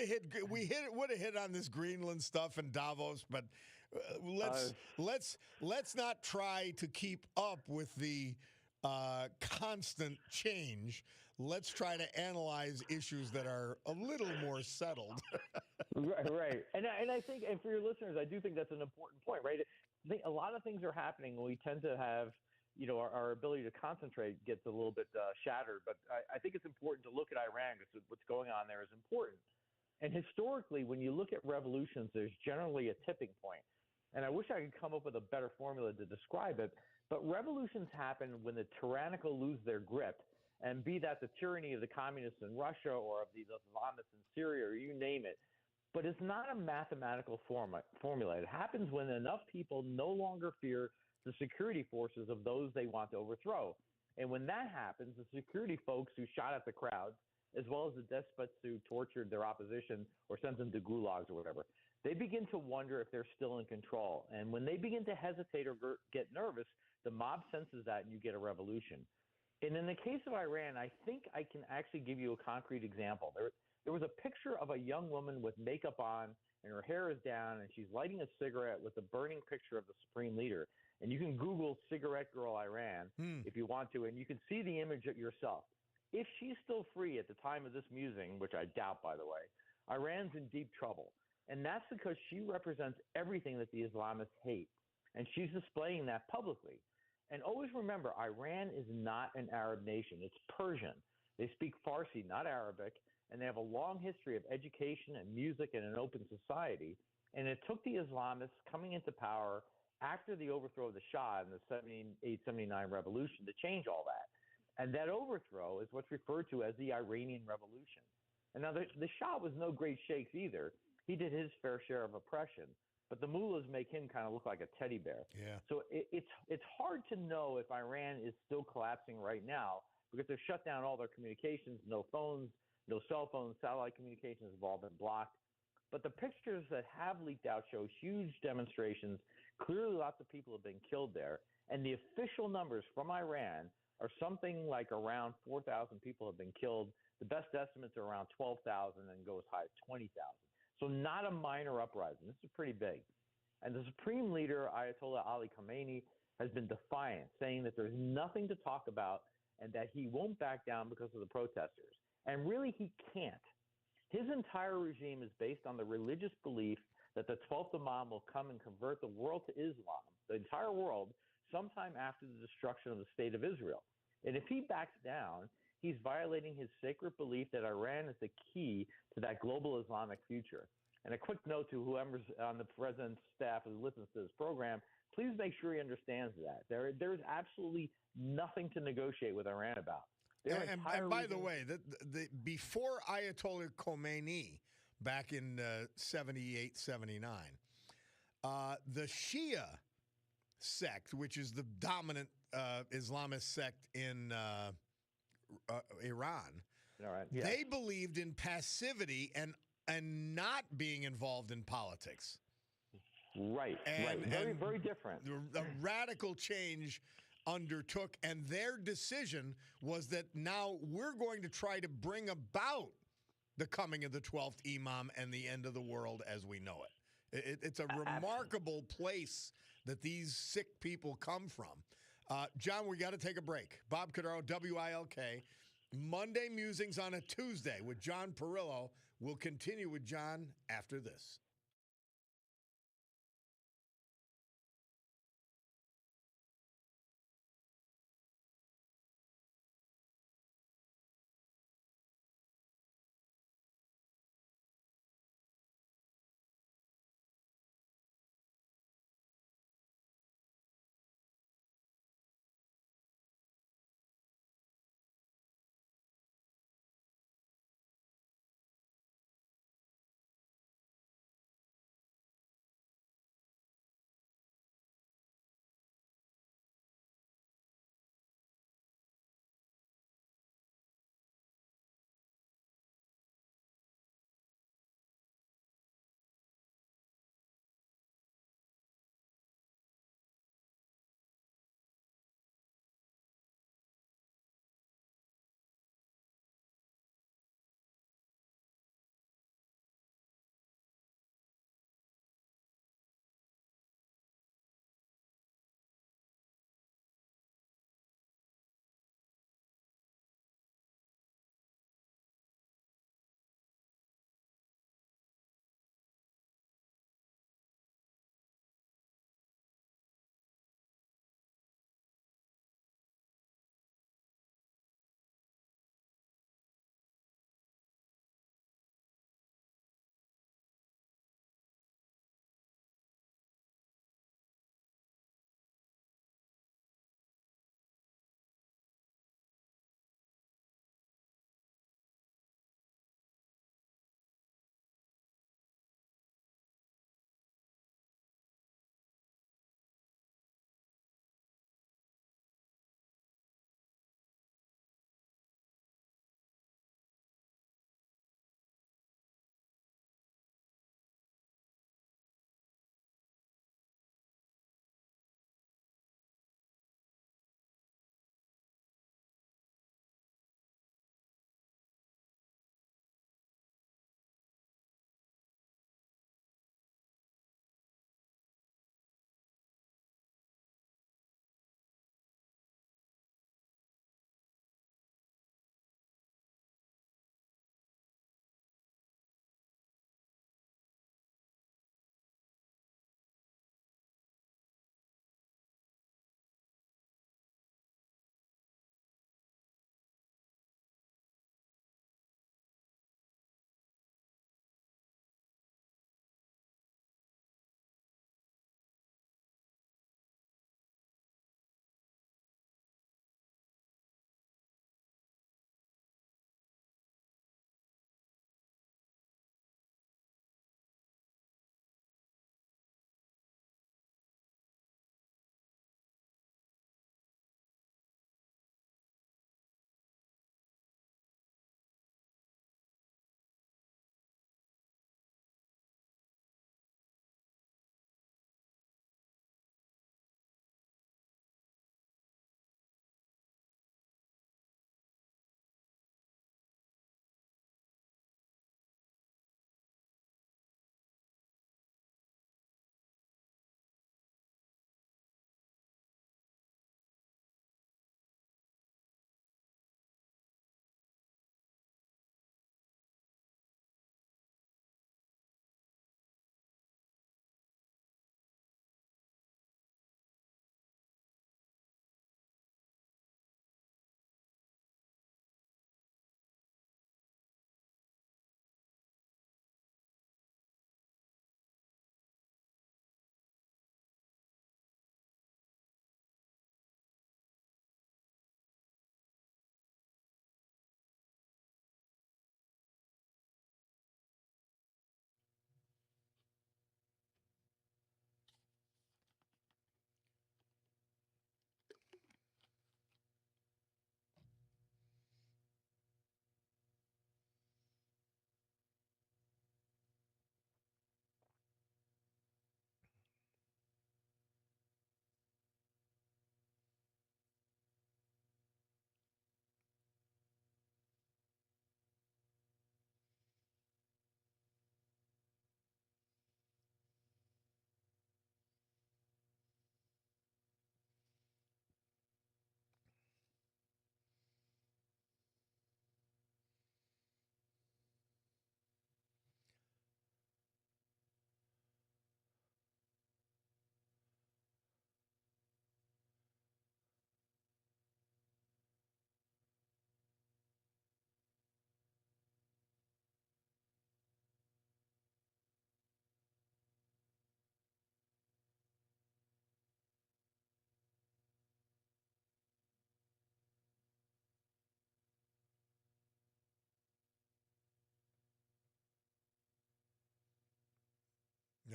have hit on this Greenland stuff and Davos, but let's not try to keep up with the constant change. Let's try to analyze issues that are a little more settled. Right. And I think, and for your listeners, I do think that's an important point, right? I think a lot of things are happening, and we tend to have, our ability to concentrate gets a little bit shattered. But I think it's important to look at Iran, because what's going on there is important. And historically, when you look at revolutions, there's generally a tipping point. And I wish I could come up with a better formula to describe it. But revolutions happen when the tyrannical lose their grip, and be that the tyranny of the communists in Russia or of the Islamists in Syria, or you name it. But it's not a mathematical formula. It happens when enough people no longer fear the security forces of those they want to overthrow. And when that happens, the security folks who shot at the crowds, as well as the despots who tortured their opposition or sent them to gulags or whatever, they begin to wonder if they're still in control. And when they begin to hesitate or get nervous, the mob senses that, and you get a revolution. And in the case of Iran, I think I can actually give you a concrete example. There was a picture of a young woman with makeup on, and her hair is down, and she's lighting a cigarette with a burning picture of the supreme leader. And you can Google "cigarette girl Iran" if you want to, and you can see the image yourself. If she's still free at the time of this musing, which I doubt, by the way, Iran's in deep trouble. And that's because she represents everything that the Islamists hate. And she's displaying that publicly. And always remember, Iran is not an Arab nation. It's Persian. They speak Farsi, not Arabic. And they have a long history of education and music and an open society. And it took the Islamists coming into power after the overthrow of the Shah in the 78-79 revolution to change all that. And that overthrow is what's referred to as the Iranian Revolution. And now the Shah was no great shakes either. He did his fair share of oppression. But the mullahs make him kind of look like a teddy bear. Yeah. So it's hard to know if Iran is still collapsing right now, because they've shut down all their communications, no phones, no cell phones, satellite communications have all been blocked. But the pictures that have leaked out show huge demonstrations. Clearly, lots of people have been killed there. And the official numbers from Iran are something like around 4,000 people have been killed. The best estimates are around 12,000 and go as high as 20,000. So not a minor uprising. This is pretty big. And the supreme leader, Ayatollah Ali Khamenei, has been defiant, saying that there's nothing to talk about and that he won't back down because of the protesters. And really, he can't. His entire regime is based on the religious belief that the 12th Imam will come and convert the world to Islam, the entire world, sometime after the destruction of the state of Israel. And if he backs down, he's violating his sacred belief that Iran is the key to that global Islamic future. And a quick note to whoever's on the president's staff who listens to this program, please make sure he understands that. There's absolutely nothing to negotiate with Iran about. And by the way, the before Ayatollah Khomeini, back in 78, 79, the Shia sect, which is the dominant Islamist sect in Iran, All right. Yeah. they believed in passivity and not being involved in politics. Right. And Very different. The radical change undertook, and their decision was that now we're going to try to bring about the coming of the 12th Imam and the end of the world as we know it. It's a remarkable place that these sick people come from. John, we got to take a break. Bob Cordaro, WILK. Monday Musings on a Tuesday with John Perillo. We'll continue with John after this.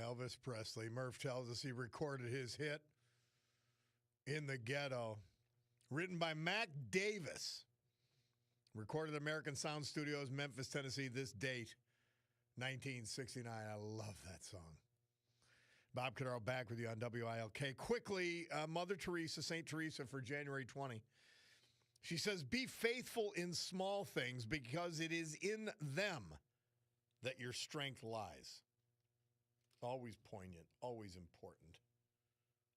Elvis Presley. Murph tells us he recorded his hit In the Ghetto, written by Mac Davis. Recorded at American Sound Studios, Memphis, Tennessee. This date, 1969. I love that song. Bob Cordaro back with you on WILK. Quickly, Mother Teresa, St. Teresa for January 20. She says, be faithful in small things because it is in them that your strength lies. Always poignant, always important.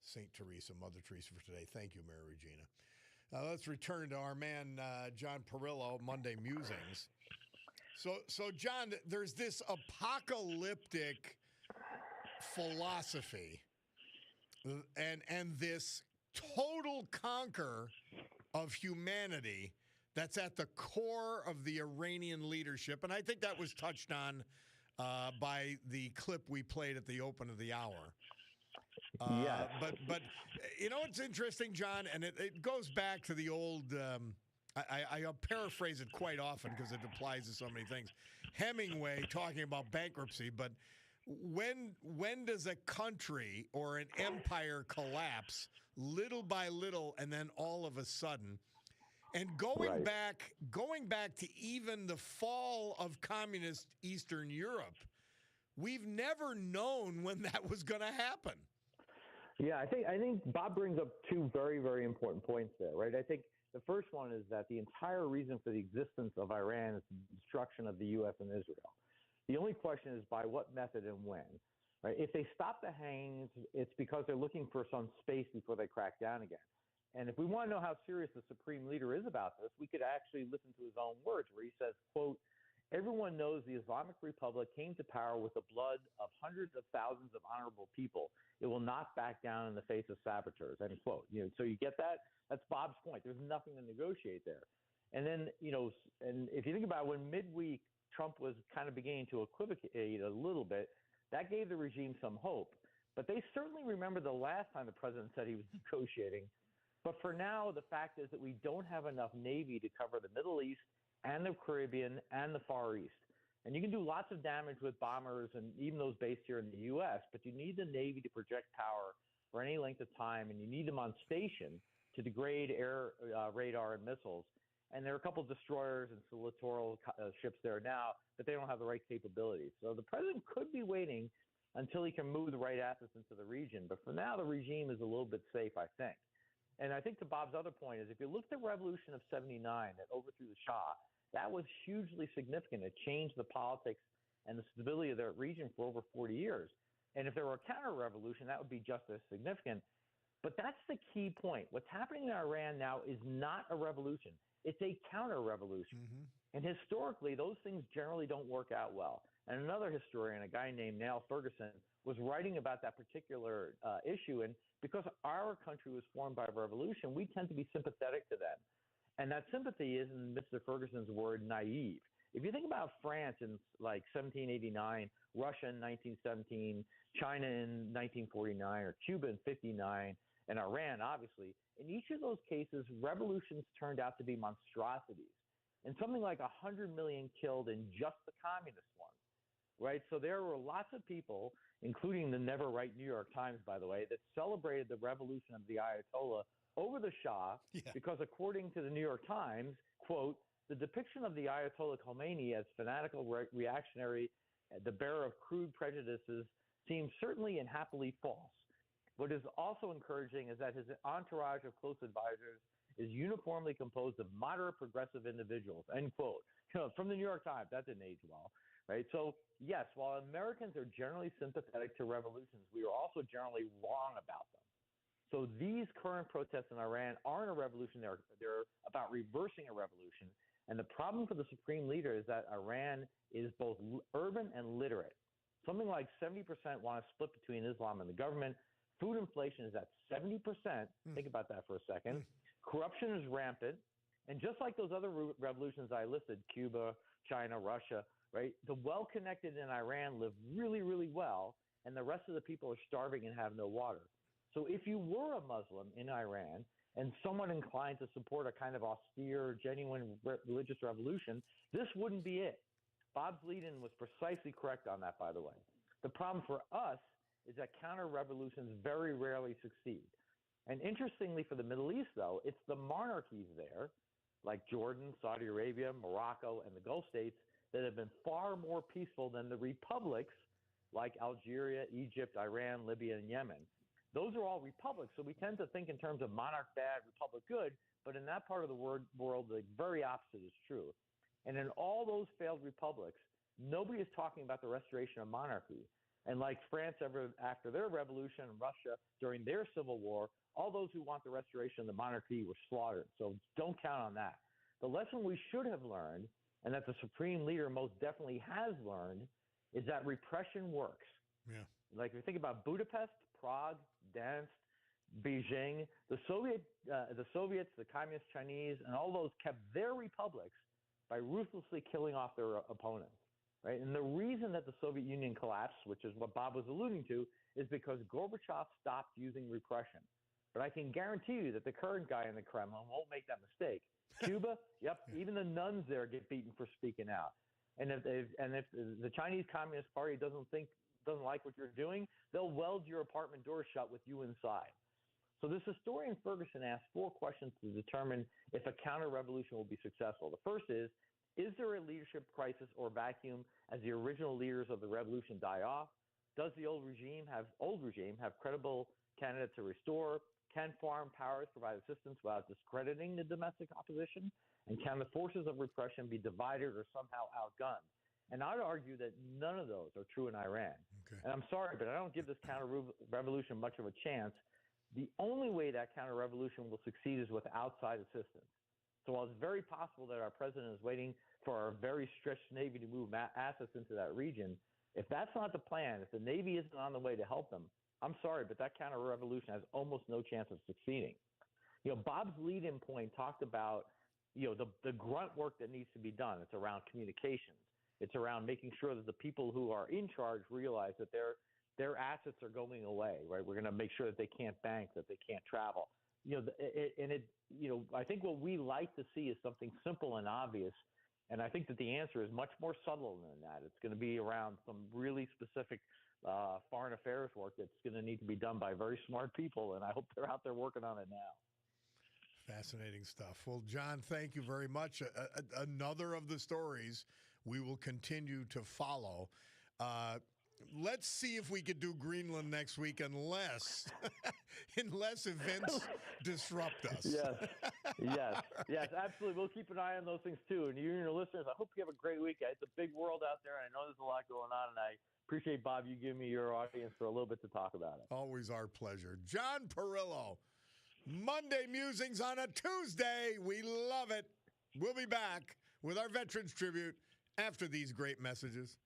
St. Teresa, Mother Teresa for today. Thank you, Mary Regina. Let's return to our man, John Perillo, Monday Musings. So, John, there's this apocalyptic philosophy and this total conquer of humanity that's at the core of the Iranian leadership. And I think that was touched on by the clip we played at the open of the hour. Yes. But you know what's interesting, John, and it goes back to the old, I paraphrase it quite often because it applies to so many things. Hemingway talking about bankruptcy, but when does a country or an empire collapse little by little and then all of a sudden? And going back to even the fall of communist Eastern Europe, we've never known when that was going to happen. Yeah, I think Bob brings up two very, very important points there, right? I think the first one is that the entire reason for the existence of Iran is the destruction of the U.S. and Israel. The only question is by what method and when, right? If they stop the hangings, it's because they're looking for some space before they crack down again. And if we want to know how serious the supreme leader is about this, we could actually listen to his own words where he says, quote, everyone knows the Islamic Republic came to power with the blood of hundreds of thousands of honorable people. It will not back down in the face of saboteurs, end quote. So you get that? That's Bob's point. There's nothing to negotiate there. And then, and if you think about it, when midweek Trump was kind of beginning to equivocate a little bit, that gave the regime some hope. But they certainly remember the last time the president said he was negotiating. But for now, the fact is that we don't have enough Navy to cover the Middle East and the Caribbean and the Far East. And you can do lots of damage with bombers and even those based here in the U.S., but you need the Navy to project power for any length of time, and you need them on station to degrade air radar and missiles. And there are a couple of destroyers and littoral ships there now, but they don't have the right capabilities. So the president could be waiting until he can move the right assets into the region. But for now, the regime is a little bit safe, I think. And I think to Bob's other point is if you look at the revolution of 79 that overthrew the Shah, that was hugely significant. It changed the politics and the stability of that region for over 40 years. And if there were a counter-revolution, that would be just as significant. But that's the key point. What's happening in Iran now is not a revolution. It's a counter-revolution. Mm-hmm. And historically, those things generally don't work out well. And another historian, a guy named Niall Ferguson, was writing about that particular issue. And because our country was formed by a revolution, we tend to be sympathetic to them. And that sympathy is, in Mr. Ferguson's word, naive. If you think about France in like 1789, Russia in 1917, China in 1949, or Cuba in 59, and Iran, obviously, in each of those cases, revolutions turned out to be monstrosities. And something like 100 million killed in just the communist ones, right? So there were lots of people, including the never right New York Times, by the way, that celebrated the revolution of the Ayatollah over the Shah because according to the New York Times, quote, the depiction of the Ayatollah Khomeini as fanatical reactionary, the bearer of crude prejudices, seems certainly and happily false. What is also encouraging is that his entourage of close advisors is uniformly composed of moderate progressive individuals, end quote. From the New York Times, that didn't age well, right? So, yes, while Americans are generally sympathetic to revolutions, we are also generally wrong about them. So these current protests in Iran aren't a revolution. They're about reversing a revolution. And the problem for the supreme leader is that Iran is both urban and literate. Something like 70% want to split between Islam and the government. Food inflation is at 70%. Think about that for a second. Corruption is rampant. And just like those other revolutions I listed, Cuba, China, Russia, right? The well-connected in Iran live really, really well, and the rest of the people are starving and have no water. So if you were a Muslim in Iran and someone inclined to support a kind of austere, genuine religious revolution, this wouldn't be it. Bob's lead-in was precisely correct on that, by the way. The problem for us is that counter-revolutions very rarely succeed. And interestingly for the Middle East, though, it's the monarchies there, like Jordan, Saudi Arabia, Morocco, and the Gulf states, that have been far more peaceful than the republics like Algeria, Egypt, Iran, Libya, and Yemen. Those are all republics, so we tend to think in terms of monarch bad, republic good, but in that part of the world, the very opposite is true. And in all those failed republics, nobody is talking about the restoration of monarchy. And like France after their revolution and Russia during their civil war, all those who want the restoration of the monarchy were slaughtered. So don't count on that. The lesson we should have learned, and that the supreme leader most definitely has learned, is that repression works. Yeah. Like if you think about Budapest, Prague, Dansk, Beijing, the Soviets, the Communist Chinese, and all those kept their republics by ruthlessly killing off their opponents. Right? And the reason that the Soviet Union collapsed, which is what Bob was alluding to, is because Gorbachev stopped using repression. But I can guarantee you that the current guy in the Kremlin won't make that mistake. Cuba, yep, even the nuns there get beaten for speaking out. And if the Chinese Communist Party doesn't like what you're doing, they'll weld your apartment door shut with you inside. So this historian Ferguson asked 4 questions to determine if a counter-revolution will be successful. The first is there a leadership crisis or vacuum as the original leaders of the revolution die off? Does the old regime have credible candidates to restore? Can foreign powers provide assistance without discrediting the domestic opposition? And can the forces of repression be divided or somehow outgunned? And I'd argue that none of those are true in Iran. Okay. And I'm sorry, but I don't give this counter-revolution much of a chance. The only way that counter-revolution will succeed is with outside assistance. So while it's very possible that our president is waiting for our very stretched Navy to move assets into that region, if that's not the plan, if the Navy isn't on the way to help them, I'm sorry, but that counter-revolution has almost no chance of succeeding. Bob's lead-in point talked about, the grunt work that needs to be done. It's around communications. It's around making sure that the people who are in charge realize that their assets are going away, right? We're going to make sure that they can't bank, that they can't travel. I think what we like to see is something simple and obvious. And I think that the answer is much more subtle than that. It's going to be around some really specific foreign affairs work that's going to need to be done by very smart people, and I hope they're out there working on it now. Fascinating stuff. Well, John, thank you very much. Another of the stories we will continue to follow. Let's see if we could do Greenland next week, unless events disrupt us. Yes, absolutely. We'll keep an eye on those things too. And you and your listeners, I hope you have a great week. It's a big world out there, and I know there's a lot going on, and I appreciate, Bob, you giving me your audience for a little bit to talk about it. Always our pleasure. John Perillo, Monday Musings on a Tuesday. We love it. We'll be back with our Veterans Tribute after these great messages.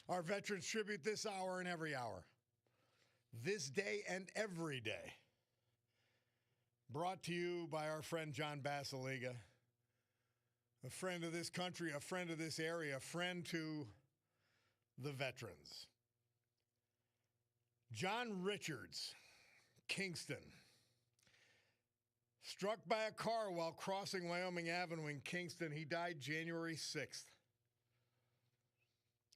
Our Veterans Tribute this hour and every hour. This day and every day. Brought to you by our friend John Basiliga, a friend of this country, a friend of this area, a friend to the veterans. John Richards, Kingston, struck by a car while crossing Wyoming Avenue in Kingston. He died January 6th.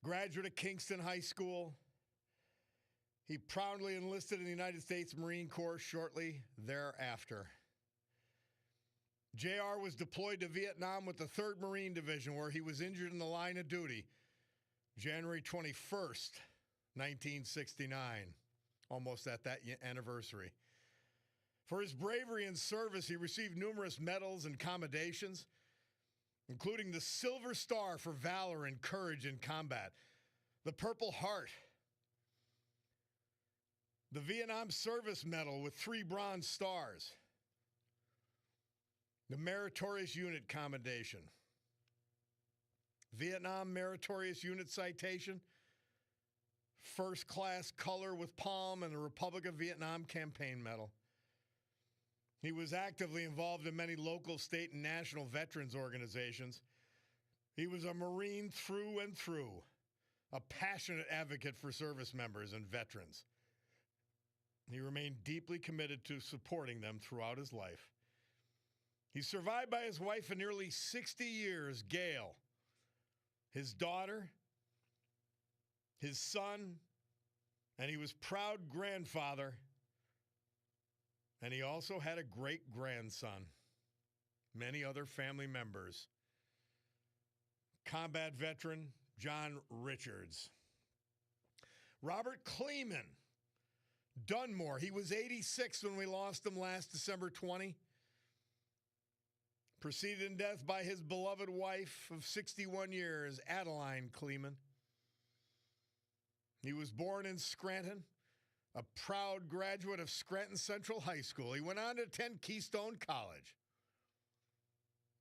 Graduate of Kingston High School. He proudly enlisted in the United States Marine Corps shortly thereafter. JR was deployed to Vietnam with the 3rd Marine Division, where he was injured in the line of duty January 21st, 1969, almost at that anniversary. For his bravery and service, he received numerous medals and commendations, including the Silver Star for valor and courage in combat, the Purple Heart, the Vietnam Service Medal with 3 Bronze Stars, the Meritorious Unit Commendation, Vietnam Meritorious Unit Citation, First Class Color with Palm, and the Republic of Vietnam Campaign Medal. He was actively involved in many local, state, and national veterans organizations. He was a Marine through and through, a passionate advocate for service members and veterans. He remained deeply committed to supporting them throughout his life. He's survived by his wife for nearly 60 years, Gail, his daughter, his son, and he was proud grandfather. And he also had a great-grandson, many other family members. Combat veteran John Richards. Robert Kleeman, Dunmore. He was 86 when we lost him last December 20. Preceded in death by his beloved wife of 61 years, Adeline Kleeman. He was born in Scranton, a proud graduate of Scranton Central High School. He went on to attend Keystone College.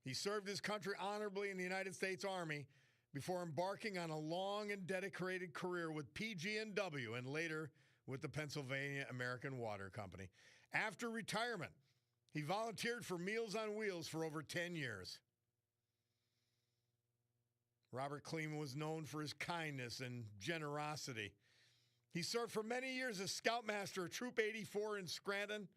He served his country honorably in the United States Army before embarking on a long and dedicated career with PG&W and later with the Pennsylvania American Water Company. After retirement, he volunteered for Meals on Wheels for over 10 years. Robert Kleeman was known for his kindness and generosity. He served for many years as Scoutmaster of Troop 84 in Scranton.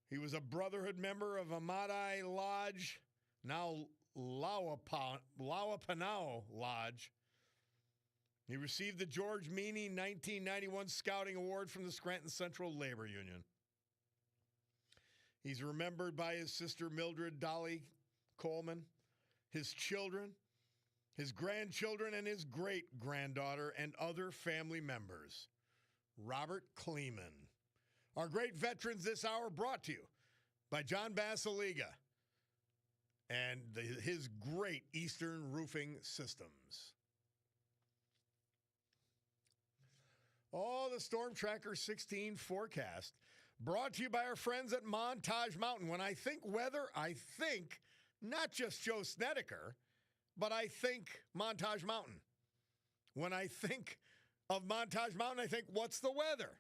He was a Brotherhood member of Amadai Lodge, now Lauapanau Lodge. He received the George Meany 1991 Scouting Award from the Scranton Central Labor Union. He's remembered by his sister Mildred Dolly Coleman, his children, his grandchildren, and his great-granddaughter, and other family members. Robert Kleeman. Our great veterans this hour brought to you by John Basiliga and his great Eastern Roofing Systems. Oh, the Storm Tracker 16 forecast brought to you by our friends at Montage Mountain. When I think weather, I think not just Joe Snedeker, but I think Montage Mountain. When I think of Montage Mountain, I think, what's the weather?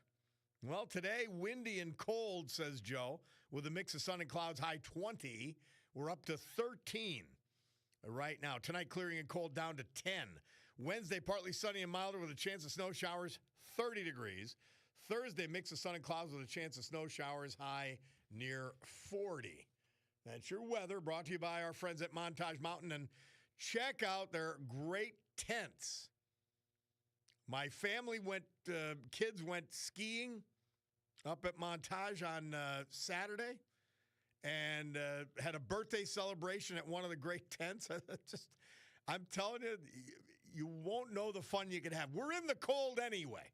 Well, today, windy and cold, says Joe, with a mix of sun and clouds, high 20. We're up to 13 right now. Tonight, clearing and cold down to 10. Wednesday, partly sunny and milder with a chance of snow showers, 30 degrees. Thursday, mix of sun and clouds with a chance of snow showers, high near 40. That's your weather, brought to you by our friends at Montage Mountain. And check out their great tents. My family kids went skiing up at Montage on Saturday and had a birthday celebration at one of the great tents. I'm telling you, you won't know the fun you could have. We're in the cold anyway.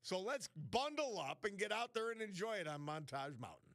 So let's bundle up and get out there and enjoy it on Montage Mountain.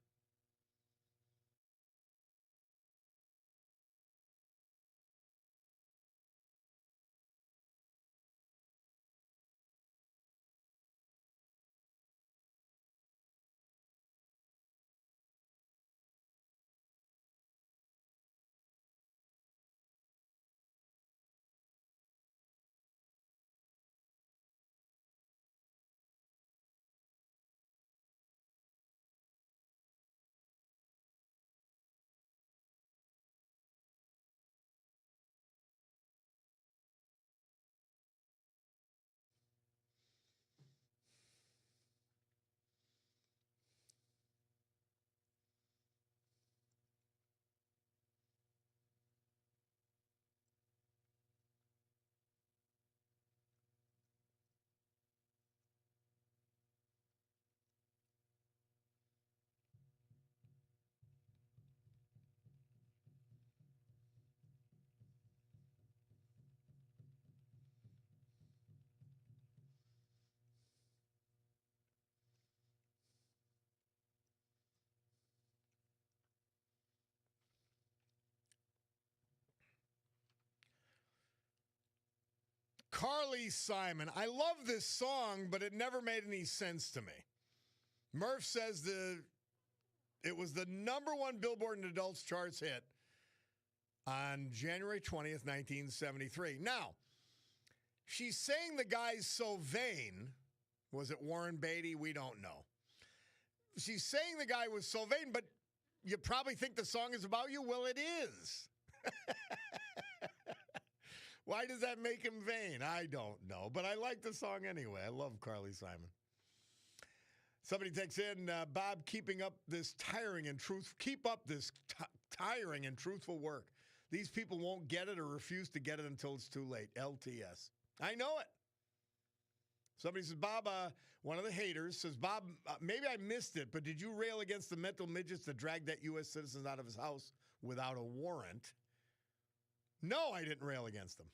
Carly Simon. I love this song, but it never made any sense to me. Murph says it was the number one Billboard and Adults charts hit on January 20th, 1973. Now, she's saying the guy's so vain. Was it Warren Beatty? We don't know. She's saying the guy was so vain, but you probably think the song is about you. Well, it is. Why does that make him vain? I don't know, but I like the song anyway. I love Carly Simon. Somebody takes in, Bob, keep up this tiring and truthful work. These people won't get it or refuse to get it until it's too late. LTS. I know it. Somebody says, Bob, one of the haters says, Bob, maybe I missed it, but did you rail against the mental midgets that dragged that U.S. citizen out of his house without a warrant? No, I didn't rail against them.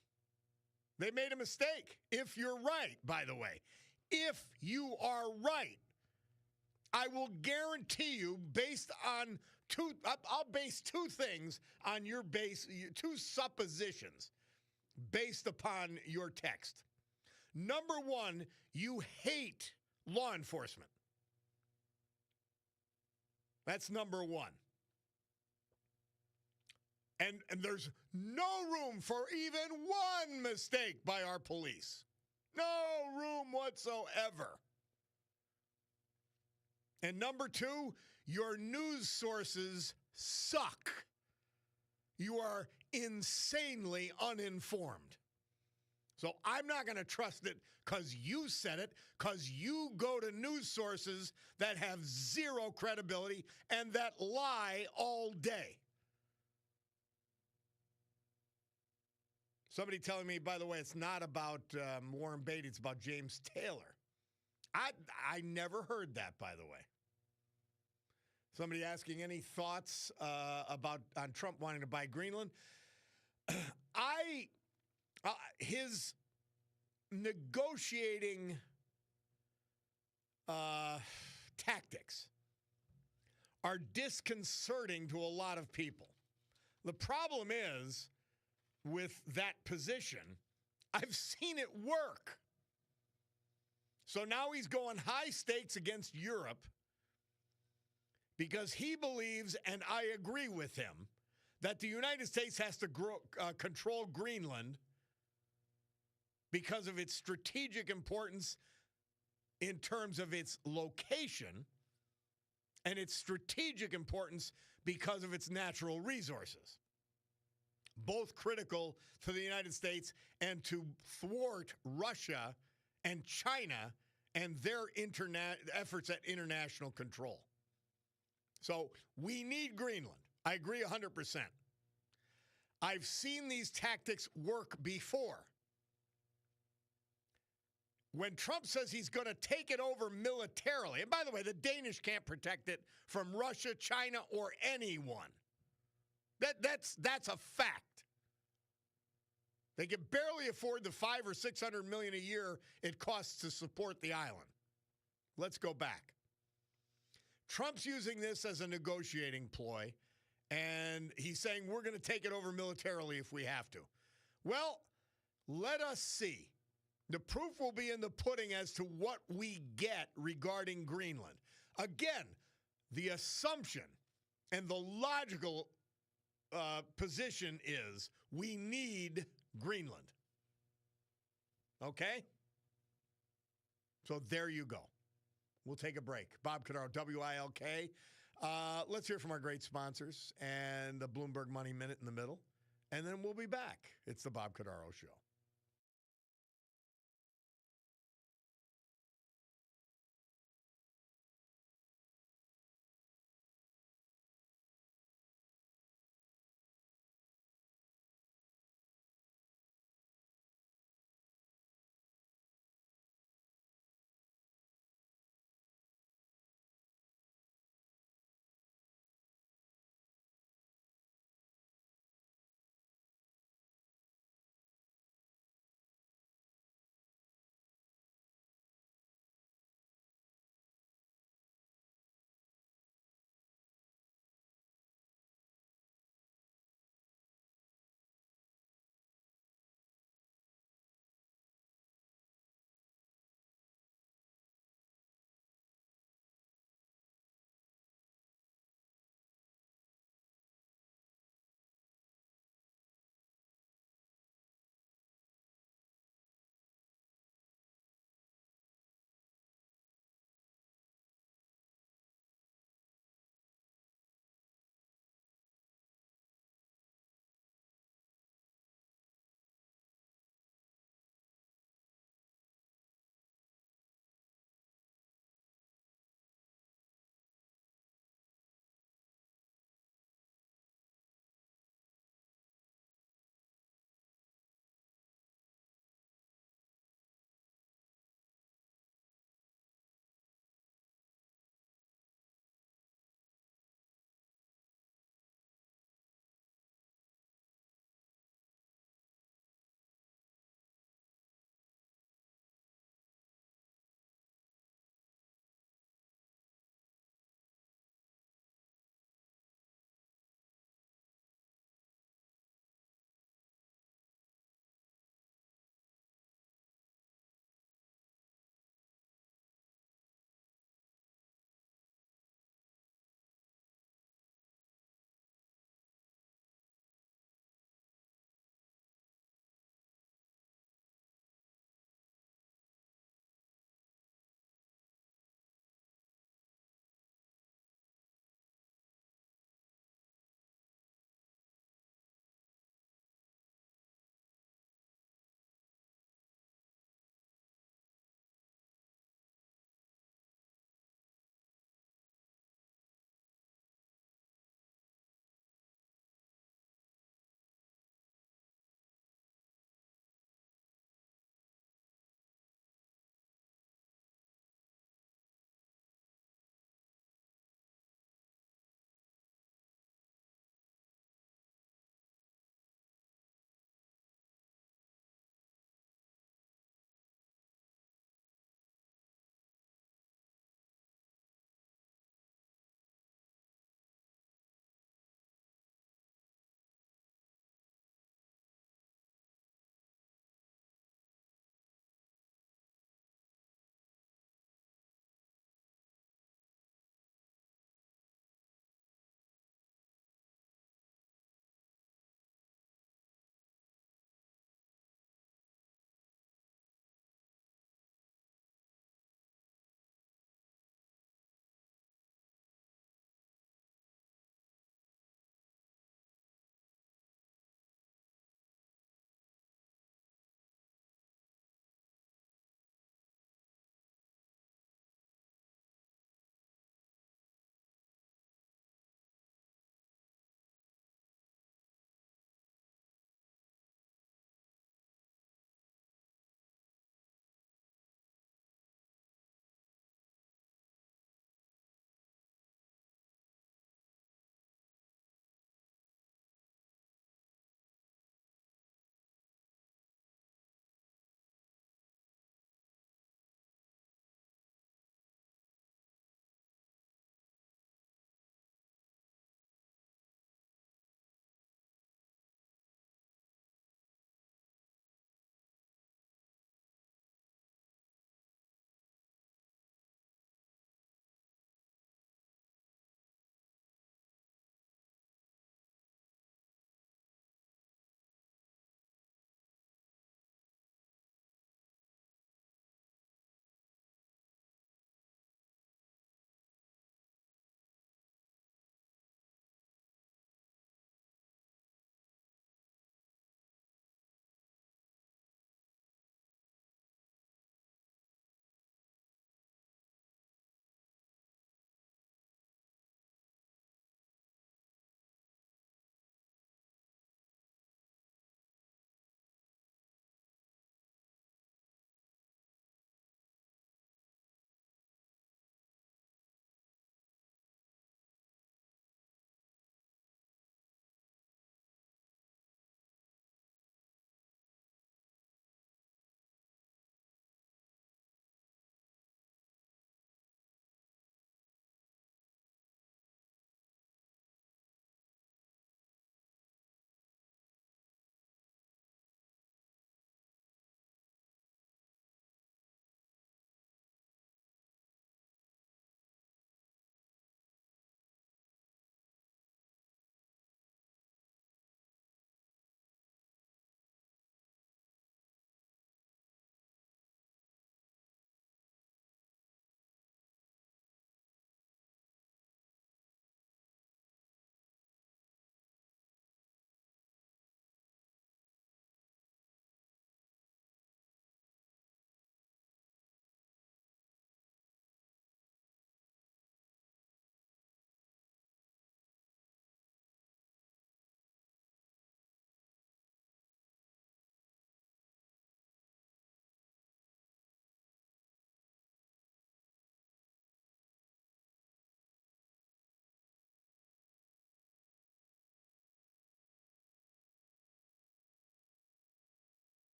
They made a mistake. If you're right, by the way, if you are right, I will guarantee you, I'll base two things on two suppositions based upon your text. Number one, you hate law enforcement. That's number one. And there's no room for even one mistake by our police. No room whatsoever. And number two, your news sources suck. You are insanely uninformed. So I'm not going to trust it because you said it, because you go to news sources that have zero credibility and that lie all day. Somebody telling me, by the way, it's not about Warren Beatty, it's about James Taylor. I never heard that, by the way. Somebody asking any thoughts on Trump wanting to buy Greenland. His negotiating tactics are disconcerting to a lot of people. The problem is, with that position, I've seen it work. So now he's going high stakes against Europe because he believes, and I agree with him, that the United States has to control Greenland because of its strategic importance in terms of its location and its strategic importance because of its natural resources, both critical to the United States and to thwart Russia and China and their efforts at international control. So we need Greenland. I agree 100%. I've seen these tactics work before. When Trump says he's going to take it over militarily, and by the way, the Danish can't protect it from Russia, China, or anyone. That's a fact. They can barely afford the $500 or $600 million a year it costs to support the island. Let's go back. Trump's using this as a negotiating ploy, and he's saying we're going to take it over militarily if we have to. Well, let us see. The proof will be in the pudding as to what we get regarding Greenland. Again, the assumption and the logical position is we need Greenland. Okay? So there you go. We'll take a break. Bob Cordaro, WILK. Let's hear from our great sponsors and the Bloomberg Money Minute in the middle. And then we'll be back. It's the Bob Cordaro Show.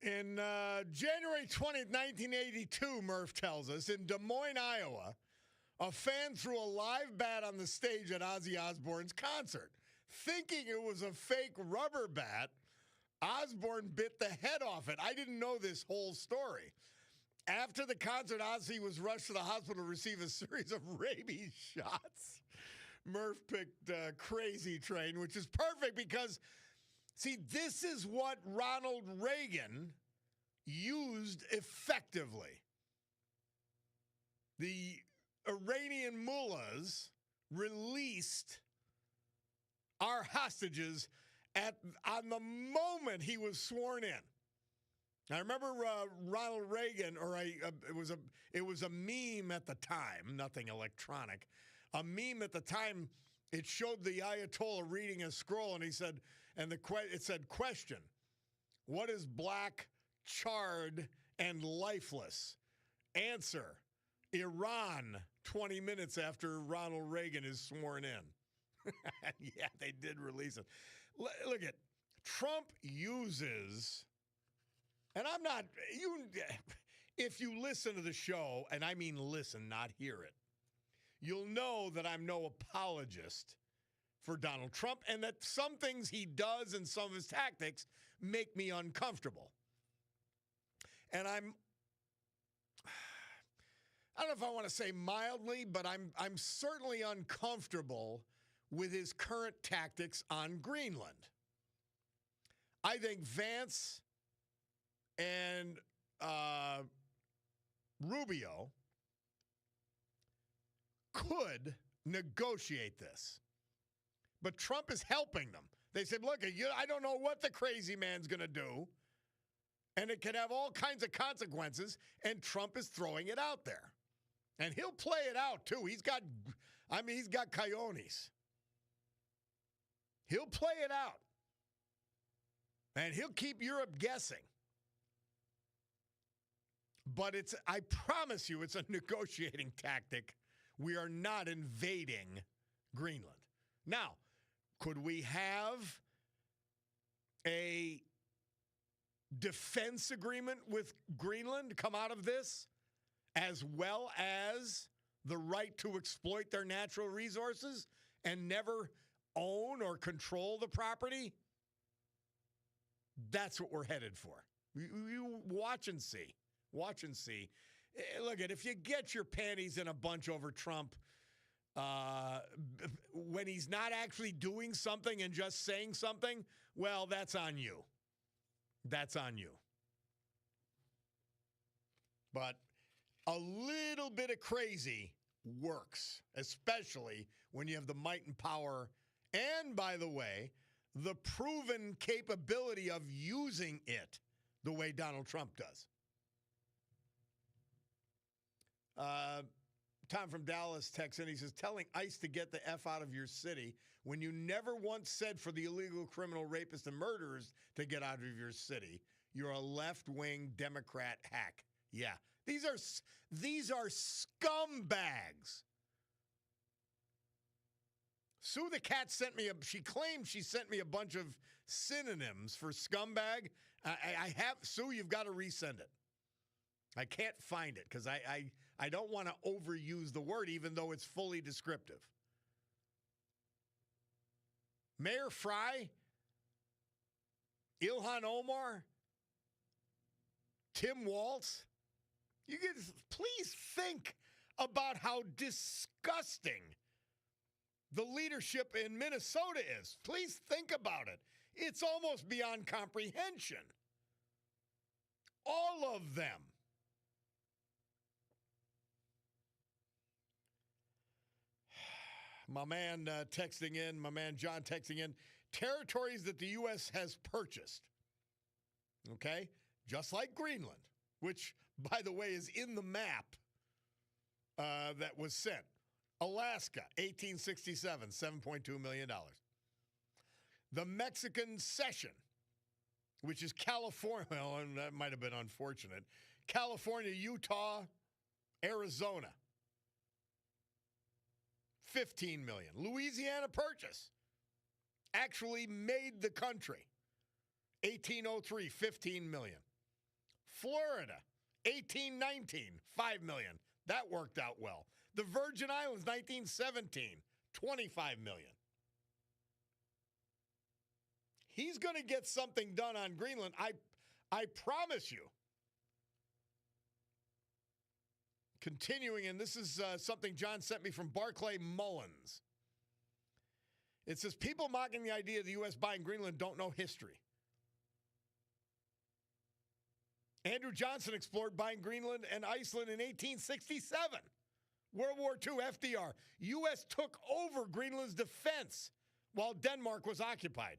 In January 20th, 1982, Murph tells us, in Des Moines, Iowa, a fan threw a live bat on the stage at Ozzy Osbourne's concert. Thinking it was a fake rubber bat, Osbourne bit the head off it. I didn't know this whole story. After the concert, Ozzy was rushed to the hospital to receive a series of rabies shots. Murph picked Crazy Train, which is perfect because, see, this is what Ronald Reagan used effectively. The Iranian mullahs released our hostages on the moment he was sworn in. I remember Ronald Reagan, it was a meme at the time, nothing electronic. A meme at the time. It showed the Ayatollah reading a scroll, and he said, it said, question: what is black, charred, and lifeless? Answer: Iran. 20 minutes after Ronald Reagan is sworn in. Yeah, they did release it. Look at Trump uses, and I'm not, if you listen to the show, and I mean listen, not hear it, you'll know that I'm no apologist for Donald Trump and that some things he does and some of his tactics make me uncomfortable. And I don't know if I want to say mildly, but I'm certainly uncomfortable with his current tactics on Greenland. I think Vance and Rubio could negotiate this. But Trump is helping them. They said, look, I don't know what the crazy man's going to do, and it could have all kinds of consequences, and Trump is throwing it out there. And he'll play it out, too. He's got coyones. He'll play it out. And he'll keep Europe guessing. But I promise you, it's a negotiating tactic. We are not invading Greenland. Now, could we have a defense agreement with Greenland come out of this, as well as the right to exploit their natural resources and never own or control the property? That's what we're headed for. You watch and see. Watch and see. Look, if you get your panties in a bunch over Trump when he's not actually doing something and just saying something, well, that's on you. That's on you. But a little bit of crazy works, especially when you have the might and power and, by the way, the proven capability of using it the way Donald Trump does. Tom from Dallas texts in. He says, telling ICE to get the F out of your city when you never once said for the illegal criminal rapists and murderers to get out of your city. You're a left-wing Democrat hack. Yeah, these are scumbags. Sue the Cat she claimed she sent me a bunch of synonyms for scumbag. I have, Sue, you've got to resend it. I can't find it because I don't want to overuse the word, even though it's fully descriptive. Mayor Fry, Ilhan Omar, Tim Walz, please think about how disgusting the leadership in Minnesota is. Please think about it. It's almost beyond comprehension. All of them. My man John texting in, territories that the U.S. has purchased, okay, just like Greenland, which, by the way, is in the map that was sent. Alaska, 1867, $7.2 million. The Mexican cession, which is California, well, and that might have been unfortunate, California, Utah, Arizona, $15 million. Louisiana Purchase actually made the country. 1803, $15 million. Florida, 1819, 5 million. That worked out well. The Virgin Islands, 1917, 25 million. He's going to get something done on Greenland. I promise you. Continuing, and this is something John sent me from Barclay Mullins. It says, people mocking the idea of the U.S. buying Greenland don't know history. Andrew Johnson explored buying Greenland and Iceland in 1867. World War II, FDR. U.S. took over Greenland's defense while Denmark was occupied.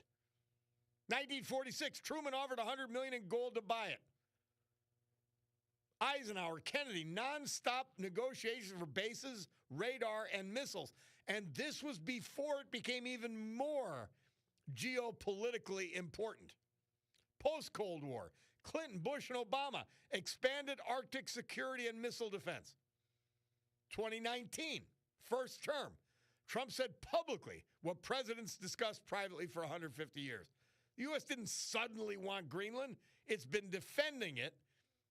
1946, Truman offered $100 million in gold to buy it. Eisenhower, Kennedy, nonstop negotiations for bases, radar, and missiles. And this was before it became even more geopolitically important. Post-Cold War, Clinton, Bush, and Obama expanded Arctic security and missile defense. 2019, first term, Trump said publicly what presidents discussed privately for 150 years. The U.S. didn't suddenly want Greenland. It's been defending it,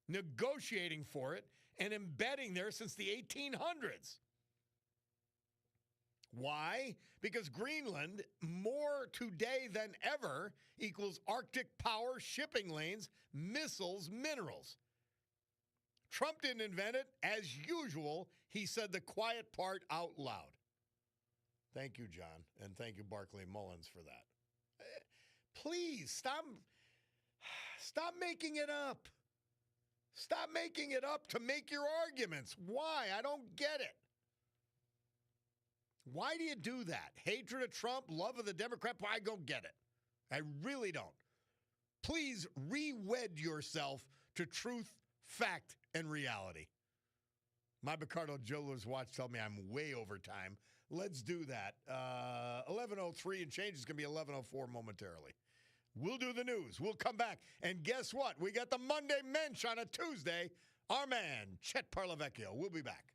negotiating for it, and embedding there since the 1800s. Why? Because Greenland, more today than ever, equals Arctic power, shipping lanes, missiles, minerals. Trump didn't invent it. As usual, he said the quiet part out loud. Thank you, John, and thank you, Barclay Mullins, for that. Please, stop making it up. Stop making it up to make your arguments. Why? I don't get it. Why do you do that? Hatred of Trump, love of the Democrat Party? I don't get it. I really don't. Please re-wed yourself to truth, fact, and reality. My Picardo Jewelers watch tell me I'm way over time. Let's do that. 11:03 and change is going to be 11:04 momentarily. We'll do the news. We'll come back. And guess what? We got the Monday Mensch on a Tuesday. Our man, Chet Parlavecchio. We'll be back.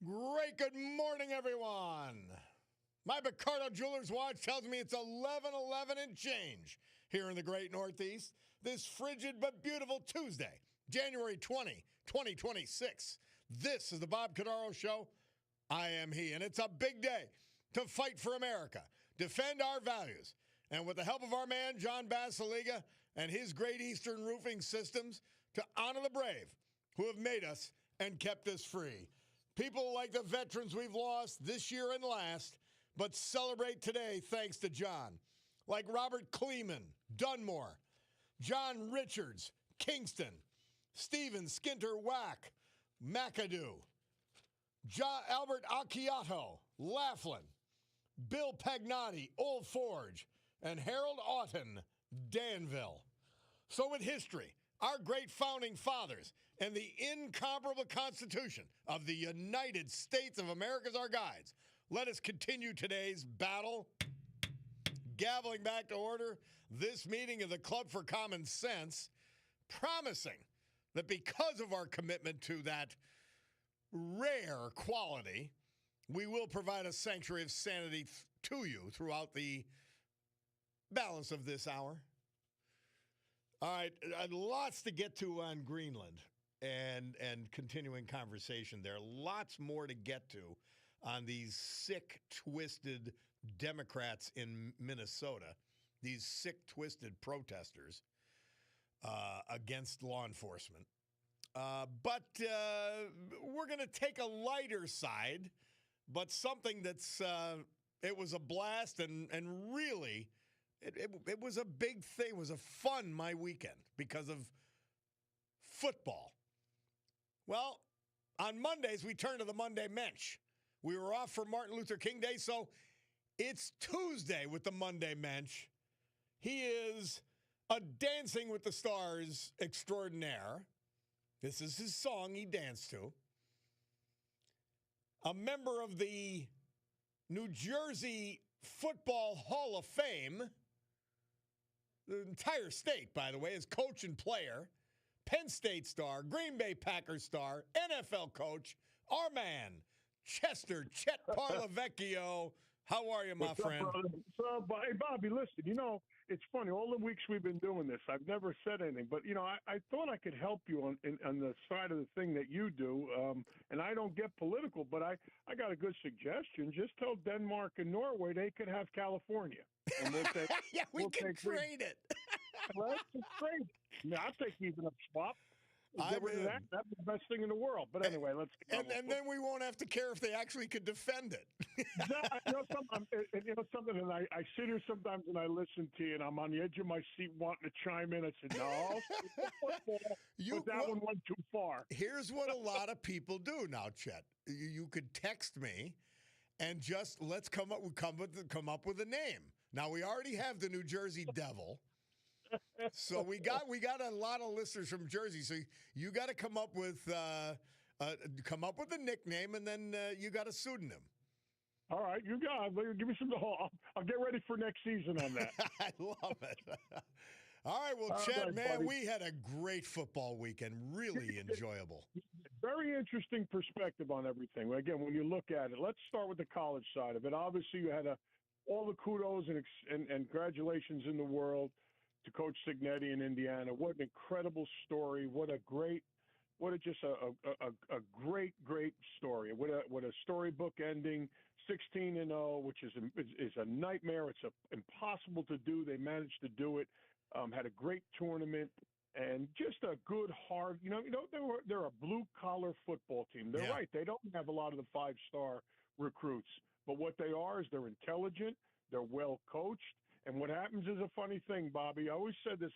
Great good morning, everyone. My Cordaro Jewelers watch tells me it's 11:11 and change here in the great Northeast. This frigid but beautiful Tuesday, January 20, 2026. This is the Bob Cordaro Show. I am he, and it's a big day to fight for America, defend our values, and with the help of our man, John Basiliga, and his Great Eastern Roofing Systems, to honor the brave who have made us and kept us free. People like the veterans we've lost this year and last, but celebrate today thanks to John. Like Robert Kleeman, Dunmore, John Richards, Kingston, Stephen Skinter Wack, McAdoo, Albert Acciato, Laughlin, Bill Pagnotti, Old Forge, and Harold Auten, Danville. So with history, our great founding fathers, and the incomparable Constitution of the United States of America as our guides, let us continue today's battle. Gaveling back to order this meeting of the Club for Common Sense, promising that because of our commitment to that rare quality, we will provide a sanctuary of sanity to you throughout the balance of this hour. All right, lots to get to on Greenland and continuing conversation there. Lots more to get to on these sick, twisted Democrats in Minnesota, these sick, twisted protesters against law enforcement. But we're going to take a lighter side, but something that's, it was a blast and really, it was a big thing. It was a fun my weekend because of football. Well, on Mondays, we turn to the Monday Mensch. We were off for Martin Luther King Day, so it's Tuesday with the Monday Mensch. He is a Dancing with the Stars extraordinaire. This is his song he danced to. A member of the New Jersey Football Hall of Fame. The entire state, by the way, is coach and player. Penn State star, Green Bay Packers star, NFL coach, our man, Chet Parlavecchio. How are you, my friend? So, hey, Bobby, listen, it's funny. All the weeks we've been doing this, I've never said anything. But, I thought I could help you on the side of the thing that you do. And I don't get political, but I got a good suggestion. Just tell Denmark and Norway they could have California. And we'll take, yeah, we can trade it. Well, let's just trade it. Now, I'll take even a swap. That'd be the best thing in the world. But anyway, let's and then we won't have to care if they actually could defend it. Something, and I sit here sometimes and I listen to you, and I'm on the edge of my seat wanting to chime in. I said, no, but that one went too far. Here's what a lot of people do now, Chet. You could text me and just let's come up with a name. Now, we already have the New Jersey Devil. So we got a lot of listeners from Jersey. So you got to come up with a nickname, and then you got a pseudonym. All right, you got it. Give me some. I'll get ready for next season on that. I love it. All right, well, Chet, man, buddy, we had a great football weekend. Really enjoyable. Very interesting perspective on everything. Again, when you look at it, let's start with the college side of it. Obviously, you had all the kudos and congratulations in the world to Coach Cignetti in Indiana. What an incredible story. What a great story. What a storybook ending. 16-0, which is a nightmare. It's impossible to do. They managed to do it. Had a great tournament and just a good hard. They're a blue collar football team. They're right. They don't have a lot of the 5-star recruits, but what they are is they're intelligent. They're well coached. And what happens is a funny thing, Bobby. I always said this.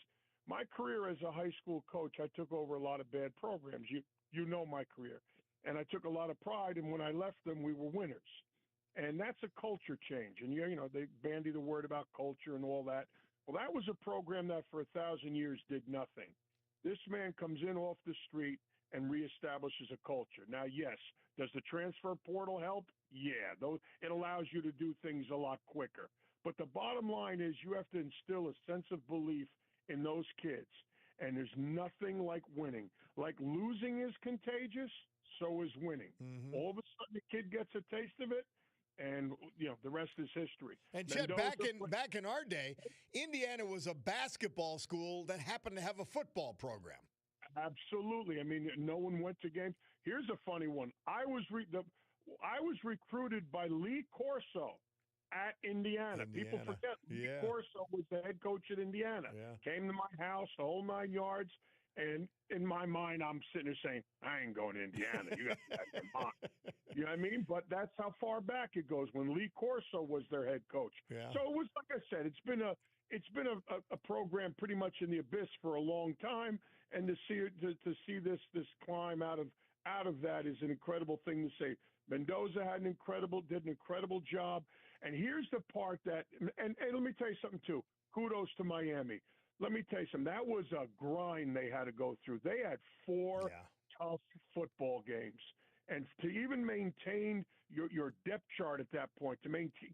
My career as a high school coach, I took over a lot of bad programs. You know my career. And I took a lot of pride. And when I left them, we were winners. And that's a culture change. And, they bandy the word about culture and all that. Well, that was a program that for 1,000 years did nothing. This man comes in off the street and reestablishes a culture. Now, yes, does the transfer portal help? Yeah, it allows you to do things a lot quicker. But the bottom line is you have to instill a sense of belief in those kids. And there's nothing like winning. Like losing is contagious, so is winning. Mm-hmm. All of a the kid gets a taste of it, and the rest is history. And Chet, back in our day, Indiana was a basketball school that happened to have a football program. Absolutely. I mean, no one went to games. Here's a funny one. I was recruited by Lee Corso at Indiana. People forget Lee Corso was the head coach at Indiana. Yeah. Came to my house, the whole 9 yards. And in my mind, I'm sitting there saying, I ain't going to Indiana. You got that in your mind. You know what I mean? But that's how far back it goes when Lee Corso was their head coach. Yeah. So it was, like I said, it's been a program pretty much in the abyss for a long time. And to see this climb out of that is an incredible thing to say. Mendoza did an incredible job. And here's the part that, and let me tell you something too. Kudos to Miami. Let me tell you something. That was a grind they had to go through. They had 4 tough football games. And to even maintain your depth chart at that point, to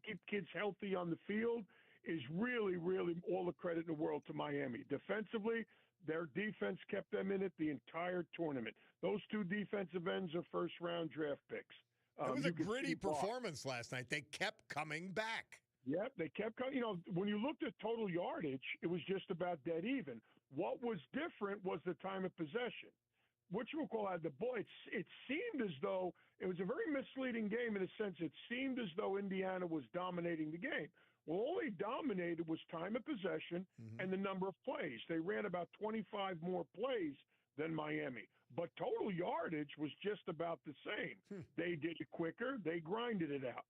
keep kids healthy on the field is really, really all the credit in the world to Miami. Defensively, their defense kept them in it the entire tournament. Those 2 defensive ends are first-round draft picks. It was a gritty performance last night. They kept coming back. Yep, they kept coming. When you looked at total yardage, it was just about dead even. What was different was the time of possession. Whatchamacallit had the ball. It seemed as though it was a very misleading game in a sense. It seemed as though Indiana was dominating the game. Well, all they dominated was time of possession and the number of plays. They ran about 25 more plays than Miami. But total yardage was just about the same. They did it quicker. They grinded it out.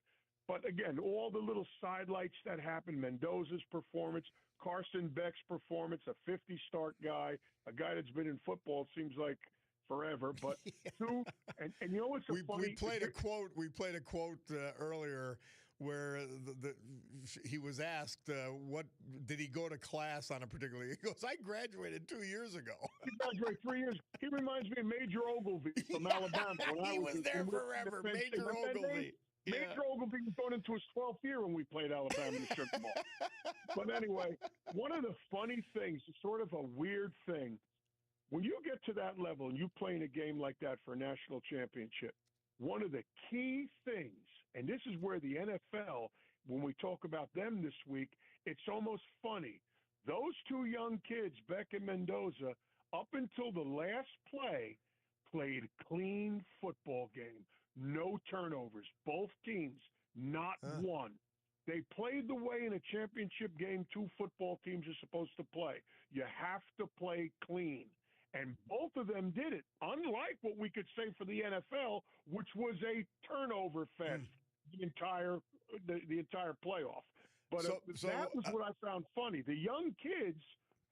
But again, all the little sidelights that happened, Mendoza's performance, Carson Beck's performance, a 50-start guy, a guy that's been in football, it seems like forever. But two, and you know what's funny? We played a quote earlier where he was asked, what did he go to class on a particular? He goes, I graduated 2 years ago. He graduated 3 years. He reminds me of Major Ogilvy from Alabama. He was there forever, Major Ogilvy. Major Ogilvy was going into his 12th year when we played Alabama in the Sugar Bowl. But anyway, one of the funny things, sort of a weird thing, when you get to that level and you play in a game like that for a national championship, one of the key things, and this is where the NFL, when we talk about them this week, it's almost funny. Those 2 young kids, Beck and Mendoza, up until the last play, played clean football game. No turnovers. Both teams, not one. They played the way in a championship game 2 football teams are supposed to play. You have to play clean. And both of them did it, unlike what we could say for the NFL, which was a turnover fest the entire playoff. But that was what I found funny. The young kids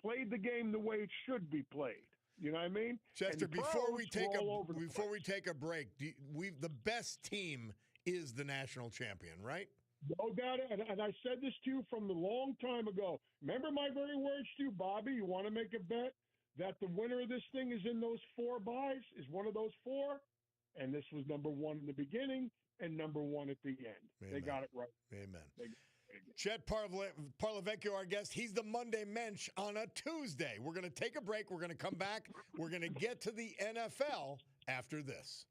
played the game the way it should be played. You know what I mean? Chester, before we take a break, the best team is the national champion, right? No doubt. And I said this to you from a long time ago. Remember my very words to you, Bobby? You want to make a bet that the winner of this thing is in those 4 buys, is one of those 4? And this was number 1 in the beginning and number 1 at the end. Amen. They got it right. Amen. Chet Parlavecchio, our guest. He's the Monday Mensch on a Tuesday. We're going to take a break. We're going to come back. We're going to get to the NFL after this.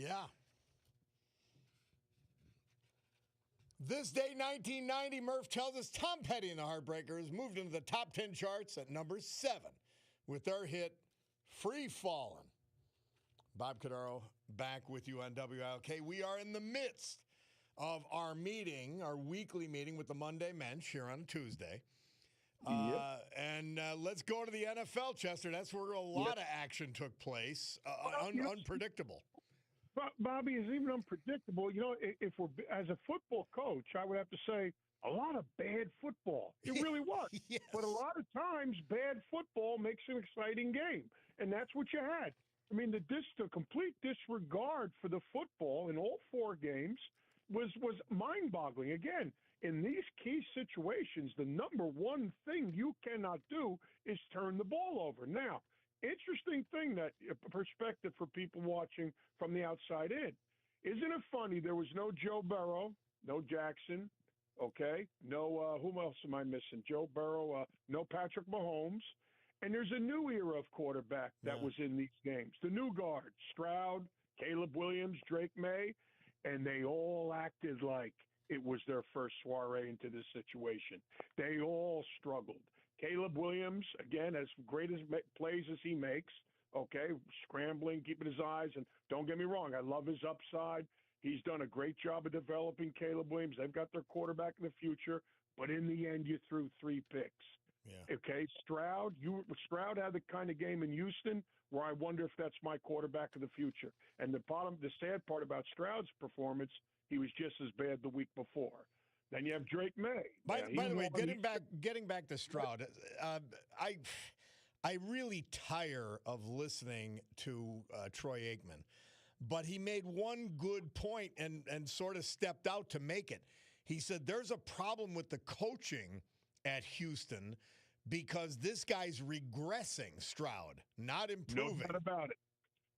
Yeah. This day, 1990, Murph tells us Tom Petty and the Heartbreakers moved into the top 10 charts at number 7 with their hit, Free Fallin'. Bob Cordaro back with you on WILK. We are in the midst of our meeting, our weekly meeting with the Monday Mensch here on Tuesday. And let's go to the NFL, Chester. That's where a lot of action took place. Unpredictable. Bobby, is even unpredictable. You know, if we're as a football coach, I would have to say a lot of bad football. It really was. Yes. But a lot of times, bad football makes an exciting game, and that's what you had. I mean, the complete disregard for the football in all 4 games was mind-boggling. Again, in these key situations, the number one thing you cannot do is turn the ball over. Now, interesting thing, that perspective for people watching from the outside in. Isn't it funny? There was no Joe Burrow, no Jackson, okay? No, whom else am I missing? Joe Burrow, no Patrick Mahomes. And there's a new era of quarterback that was in these games. The new guard, Stroud, Caleb Williams, Drake May, and they all acted like it was their first soiree into this situation. They all struggled. Caleb Williams, again, as great as plays as he makes, okay, scrambling, keeping his eyes, and don't get me wrong, I love his upside. He's done a great job of developing Caleb Williams. They've got their quarterback in the future, but in the end, you threw 3 picks. Yeah. Okay, Stroud had the kind of game in Houston where I wonder if that's my quarterback of the future. And the sad part about Stroud's performance, he was just as bad the week before. Then you have Drake May. By the way, getting back to Stroud, I really tire of listening to Troy Aikman, but he made one good point and sort of stepped out to make it. He said there's a problem with the coaching at Houston because this guy's regressing, Stroud, not improving. No doubt about it.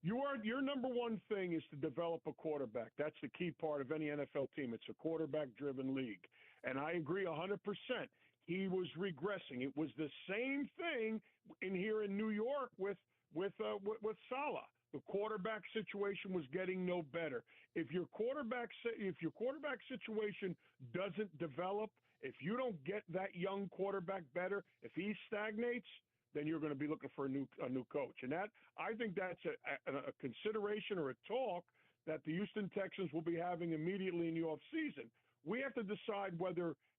Your number one thing is to develop a quarterback. That's the key part of any NFL team. It's a quarterback-driven league. And I agree 100%. He was regressing. It was the same thing here in New York with Saleh. The quarterback situation was getting no better. If your quarterback situation doesn't develop, if you don't get that young quarterback better, if he stagnates, then you're going to be looking for a new coach. And that, I think that's a consideration or a talk that the Houston Texans will be having immediately in the offseason. We have to decide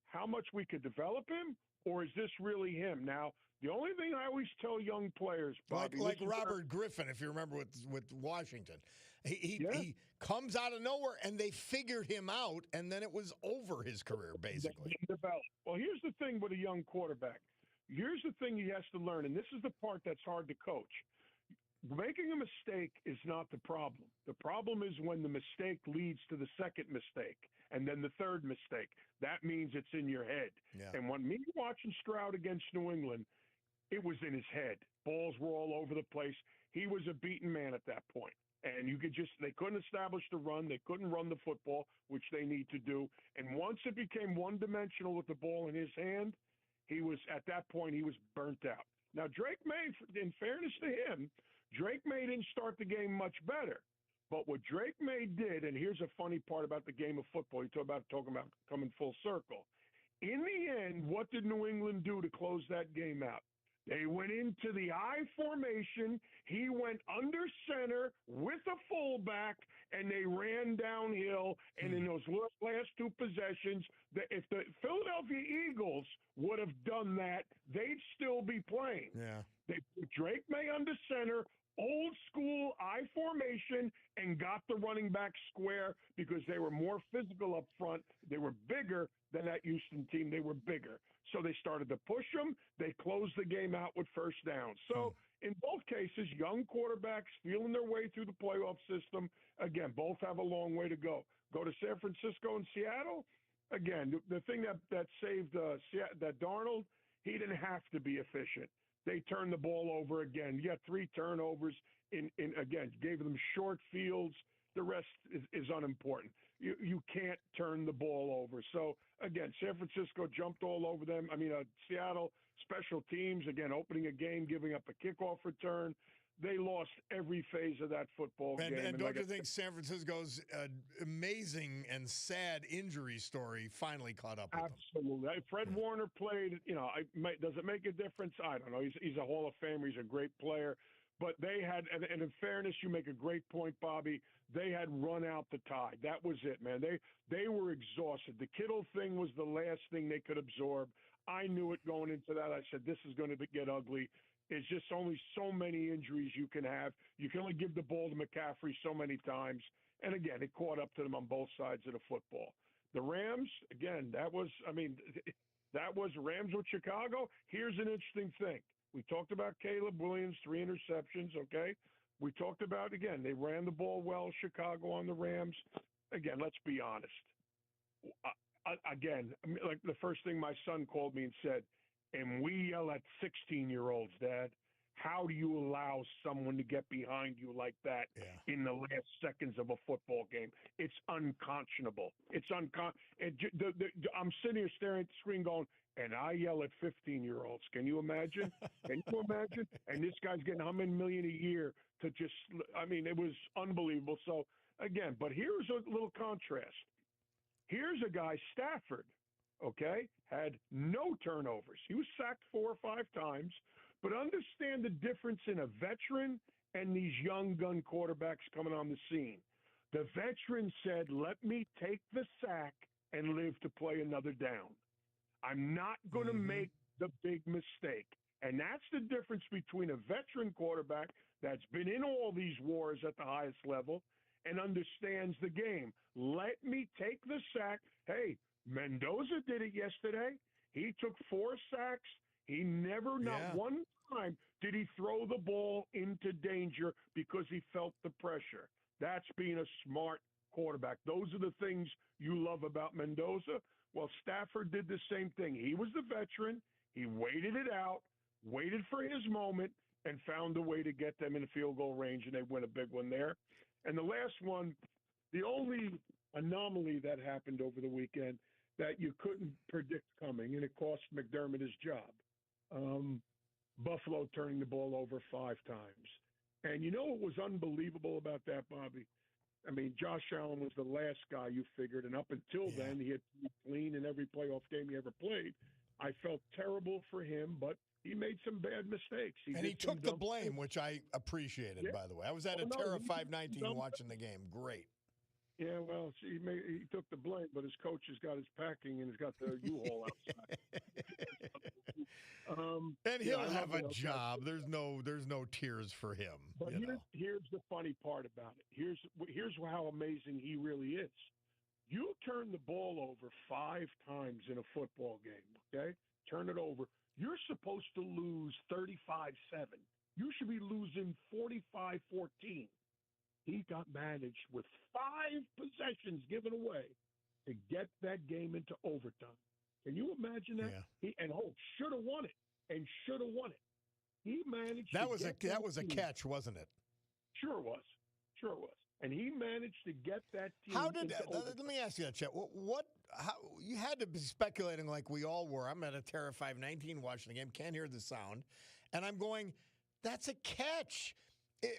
how much we could develop him, or is this really him? Now, the only thing I always tell young players, Bobby, like Robert Griffin, if you remember with Washington, he comes out of nowhere and they figured him out, and then it was over his career basically. Well, here's the thing with a young quarterback. Here's the thing he has to learn, and this is the part that's hard to coach. Making a mistake is not the problem. The problem is when the mistake leads to the second mistake and then the third mistake. That means it's in your head. Yeah. And when me watching Stroud against New England, it was in his head. Balls were all over the place. He was a beaten man at that point. And they couldn't establish the run. They couldn't run the football, which they need to do. And once it became one-dimensional with the ball in his hand, at that point, he was burnt out. Now, Drake May, in fairness to him, Drake May didn't start the game much better. But what Drake May did, and here's a funny part about the game of football, you talking about coming full circle. In the end, what did New England do to close that game out? They went into the I formation. He went under center with a fullback, and they ran downhill. And in those last 2 possessions, if the Philadelphia Eagles would have done that, they'd still be playing. Yeah. They put Drake May under center, old school I formation, and got the running back square because they were more physical up front. They were bigger than that Houston team. They were bigger. So they started to push them. They closed the game out with first down. So in both cases, young quarterbacks feeling their way through the playoff system. Again, both have a long way to go. Go to San Francisco and Seattle. Again, the thing that saved that Darnold, he didn't have to be efficient. They turned the ball over again. You got 3 turnovers again, gave them short fields. The rest is unimportant. You can't turn the ball over. So, again, San Francisco jumped all over them. Seattle, special teams, again, opening a game, giving up a kickoff return. they lost every phase of that football game. And don't you think San Francisco's amazing and sad injury story finally caught up with them? Absolutely. Fred Warner played, does it make a difference? I don't know. He's a Hall of Famer. He's a great player. But they had, and in fairness, you make a great point, Bobby. They had run out the tide. That was it, man. They were exhausted. The Kittle thing was the last thing they could absorb. I knew it going into that. I said, this is going to get ugly. It's just only so many injuries you can have. You can only give the ball to McCaffrey so many times. And again, it caught up to them on both sides of the football. The Rams, again, that was Rams with Chicago. Here's an interesting thing. We talked about Caleb Williams, 3 interceptions, okay? We talked about, again, they ran the ball well, Chicago on the Rams. Again, let's be honest. Like the first thing my son called me and said, and we yell at 16-year-olds, Dad, how do you allow someone to get behind you like that in the last seconds of a football game? It's unconscionable. I'm sitting here staring at the screen going, and I yell at 15-year-olds. Can you imagine? Can you imagine? And this guy's getting how many million a year to just – it was unbelievable. So, again, but here's a little contrast. Here's a guy, Stafford, okay, had no turnovers. He was sacked 4 or 5 times. But understand the difference in a veteran and these young gun quarterbacks coming on the scene. The veteran said, let me take the sack and live to play another down. I'm not going to make the big mistake. And that's the difference between a veteran quarterback that's been in all these wars at the highest level and understands the game. Let me take the sack. Hey, Mendoza did it yesterday. He took 4 sacks. He never, not one time, did he throw the ball into danger because he felt the pressure. That's being a smart quarterback. Those are the things you love about Mendoza. Well, Stafford did the same thing. He was the veteran. He waited it out, waited for his moment, and found a way to get them in the field goal range, and they win a big one there. And the last one, the only anomaly that happened over the weekend that you couldn't predict coming, and it cost McDermott his job. Buffalo turning the ball over 5 times. And you know what was unbelievable about that, Bobby? Josh Allen was the last guy you figured, and up until then, he had been clean in every playoff game he ever played. I felt terrible for him, but he made some bad mistakes. He took the blame, which I appreciated, by the way. I was at a Terra 519 watching the game. Great. Yeah, well, he took the blame, but his coach has got his packing and he's got the U-Haul outside. And he'll have a job. There's no tears for him. But here's the funny part about it. Here's how amazing he really is. You turn the ball over 5 times in a football game, okay? Turn it over. You're supposed to lose 35-7. You should be losing 45-14. He got managed with 5 possessions given away to get that game into overtime. Can you imagine that? Yeah. Should have won it and should have won it. He managed. That was a catch, wasn't it? Sure was. And he managed to get that team. How did? Let me ask you that, Chet. How you had to be speculating like we all were. I'm at a Terra 519 watching the game. Can't hear the sound, and I'm going, "That's a catch."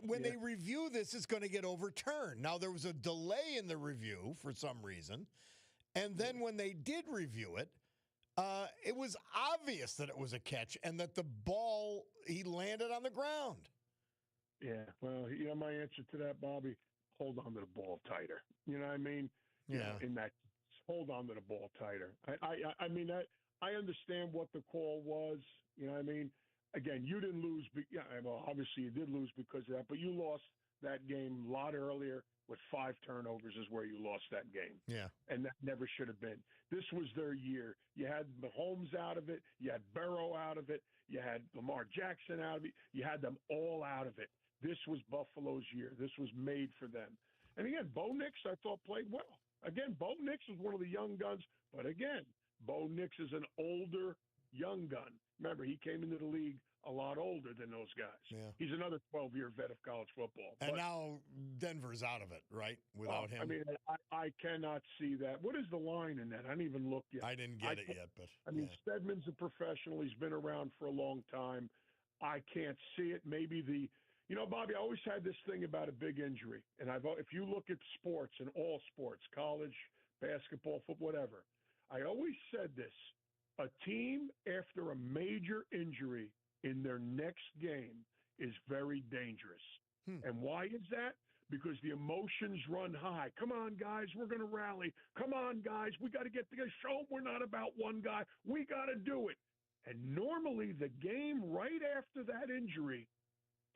When they review this, it's going to get overturned. Now, there was a delay in the review for some reason. And then when they did review it, it was obvious that it was a catch and that the ball, he landed on the ground. Yeah, well, my answer to that, Bobby, hold on to the ball tighter. You know what I mean? Yeah. In that, hold on to the ball tighter. I understand what the call was. You know what I mean? Again, you didn't lose. Obviously you did lose because of that, but you lost that game a lot earlier with 5 turnovers is where you lost that game. Yeah. And that never should have been. This was their year. You had Mahomes out of it. You had Burrow out of it. You had Lamar Jackson out of it. You had them all out of it. This was Buffalo's year. This was made for them. And again, Bo Nix, I thought, played well. Again, Bo Nix is one of the young guns. But again, Bo Nix is an older young gun. Remember, he came into the league a lot older than those guys. Yeah. He's another 12-year vet of college football. And now Denver's out of it, right? Without him. I cannot see that. What is the line in that? I didn't even look yet. I didn't get it yet, but Stedman's a professional. He's been around for a long time. I can't see it. Maybe You know, Bobby, I always had this thing about a big injury, and if you look at sports and all sports, college, basketball, football, whatever, I always said this: a team after a major injury in their next game is very dangerous. And why is that? Because the emotions run high. Come on, guys, we're going to rally. Come on, guys, we got to get together. Show them we're not about one guy. We got to do it. And normally the game right after that injury,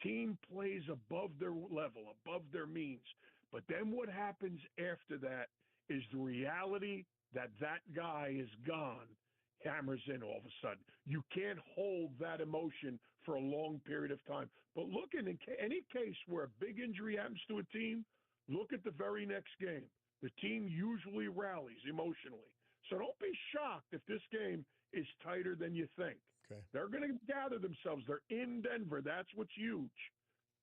team plays above their level, above their means. But then what happens after that is the reality that that guy is gone hammers in all of a sudden. You can't hold that emotion for a long period of time. But look, in any case where a big injury happens to a team, look at the very next game. The team usually rallies emotionally. So don't be shocked if this game is tighter than you think. Okay. They're going to gather themselves. They're in Denver. That's what's huge.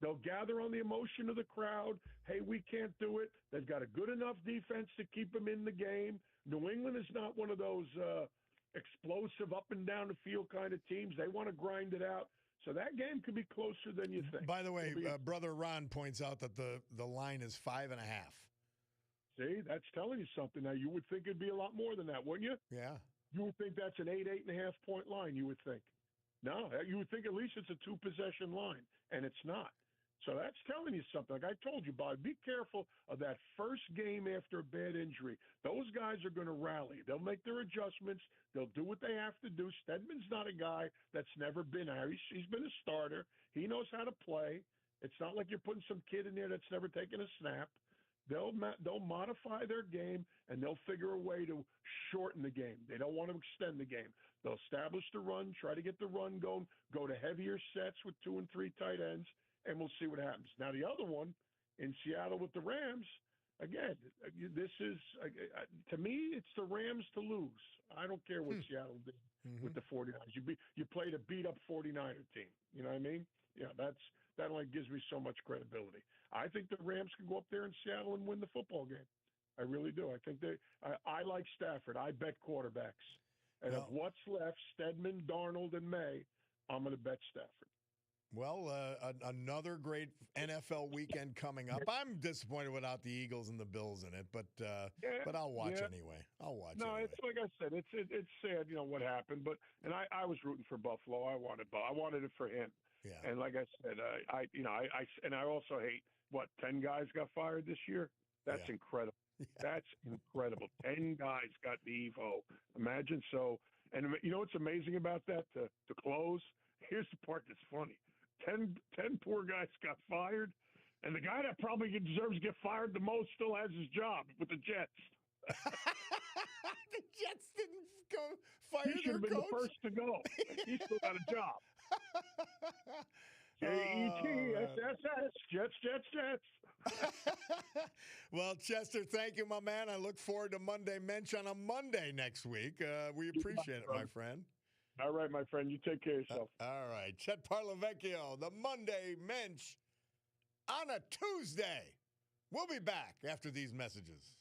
They'll gather on the emotion of the crowd. Hey, we can't do it. They've got a good enough defense to keep them in the game. New England is not one of those explosive up and down the field kind of teams. They want to grind it out. So that game could be closer than you think. By the way, Brother Ron points out that the line is 5.5. See, that's telling you something. Now, you would think it'd be a lot more than that, wouldn't you? Yeah. You would think that's an 8.5 point line, you would think. No, you would think at least it's a 2-possession line, and it's not. So that's telling you something. Like I told you, Bob, be careful of that first game after a bad injury. Those guys are going to rally. They'll make their adjustments. They'll do what they have to do. Stedman's not a guy that's never been out. He's been a starter. He knows how to play. It's not like you're putting some kid in there that's never taken a snap. They'll modify their game, and they'll figure a way to shorten the game. They don't want to extend the game. They'll establish the run, try to get the run going, go to heavier sets with 2 and 3 tight ends, and we'll see what happens. Now, the other one in Seattle with the Rams, again, this is, to me, it's the Rams to lose. I don't care what Seattle did with the 49ers. You played a beat-up 49er team. You know what I mean? Yeah, that only gives me so much credibility. I think the Rams can go up there in Seattle and win the football game. I really do. I think I like Stafford. I bet quarterbacks. And of what's left, Stedman, Darnold, and May, I'm going to bet Stafford. Well, another great NFL weekend coming up. I'm disappointed without the Eagles and the Bills in it, but I'll watch anyway. I'll watch. No, anyway. It's like I said, it's sad, what happened. But I was rooting for Buffalo. I wanted it for him. Yeah. And like I said, I also hate 10 guys got fired this year. That's incredible. Yeah. That's incredible. 10 guys got the Evo. Imagine so. And you know what's amazing about that? To close, here's the part that's funny. 10 poor guys got fired, and the guy that probably deserves to get fired the most still has his job with the Jets. The Jets didn't go fire their coach? He should have been the first to go. He still got a job. J-E-T-S-S-S. Jets. Well, Chester, thank you, my man. I look forward to Monday Mensch on a Monday next week. We appreciate it, my friend. All right, my friend. You take care of yourself. All right. Chet Parlavecchio, the Monday Mensch on a Tuesday. We'll be back after these messages.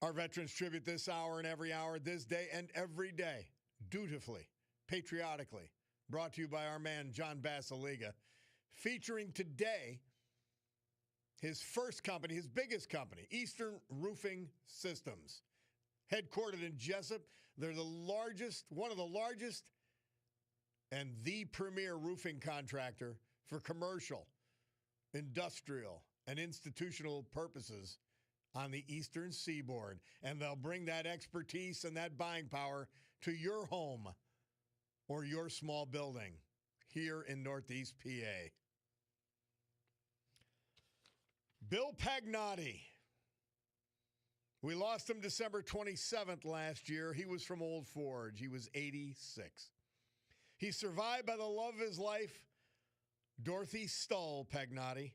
Our Veterans Tribute this hour and every hour, this day and every day, dutifully, patriotically, brought to you by our man, John Basiliga, featuring today his first company, his biggest company, Eastern Roofing Systems. Headquartered in Jessup, they're the largest, one of the largest, and the premier roofing contractor for commercial, industrial, and institutional purposes on the Eastern Seaboard. And they'll bring that expertise and that buying power to your home or your small building here in Northeast PA. Bill Pagnotti. We lost him December 27th last year. He was from Old Forge. He was 86. He's survived by the love of his life, Dorothy Stull Pagnotti.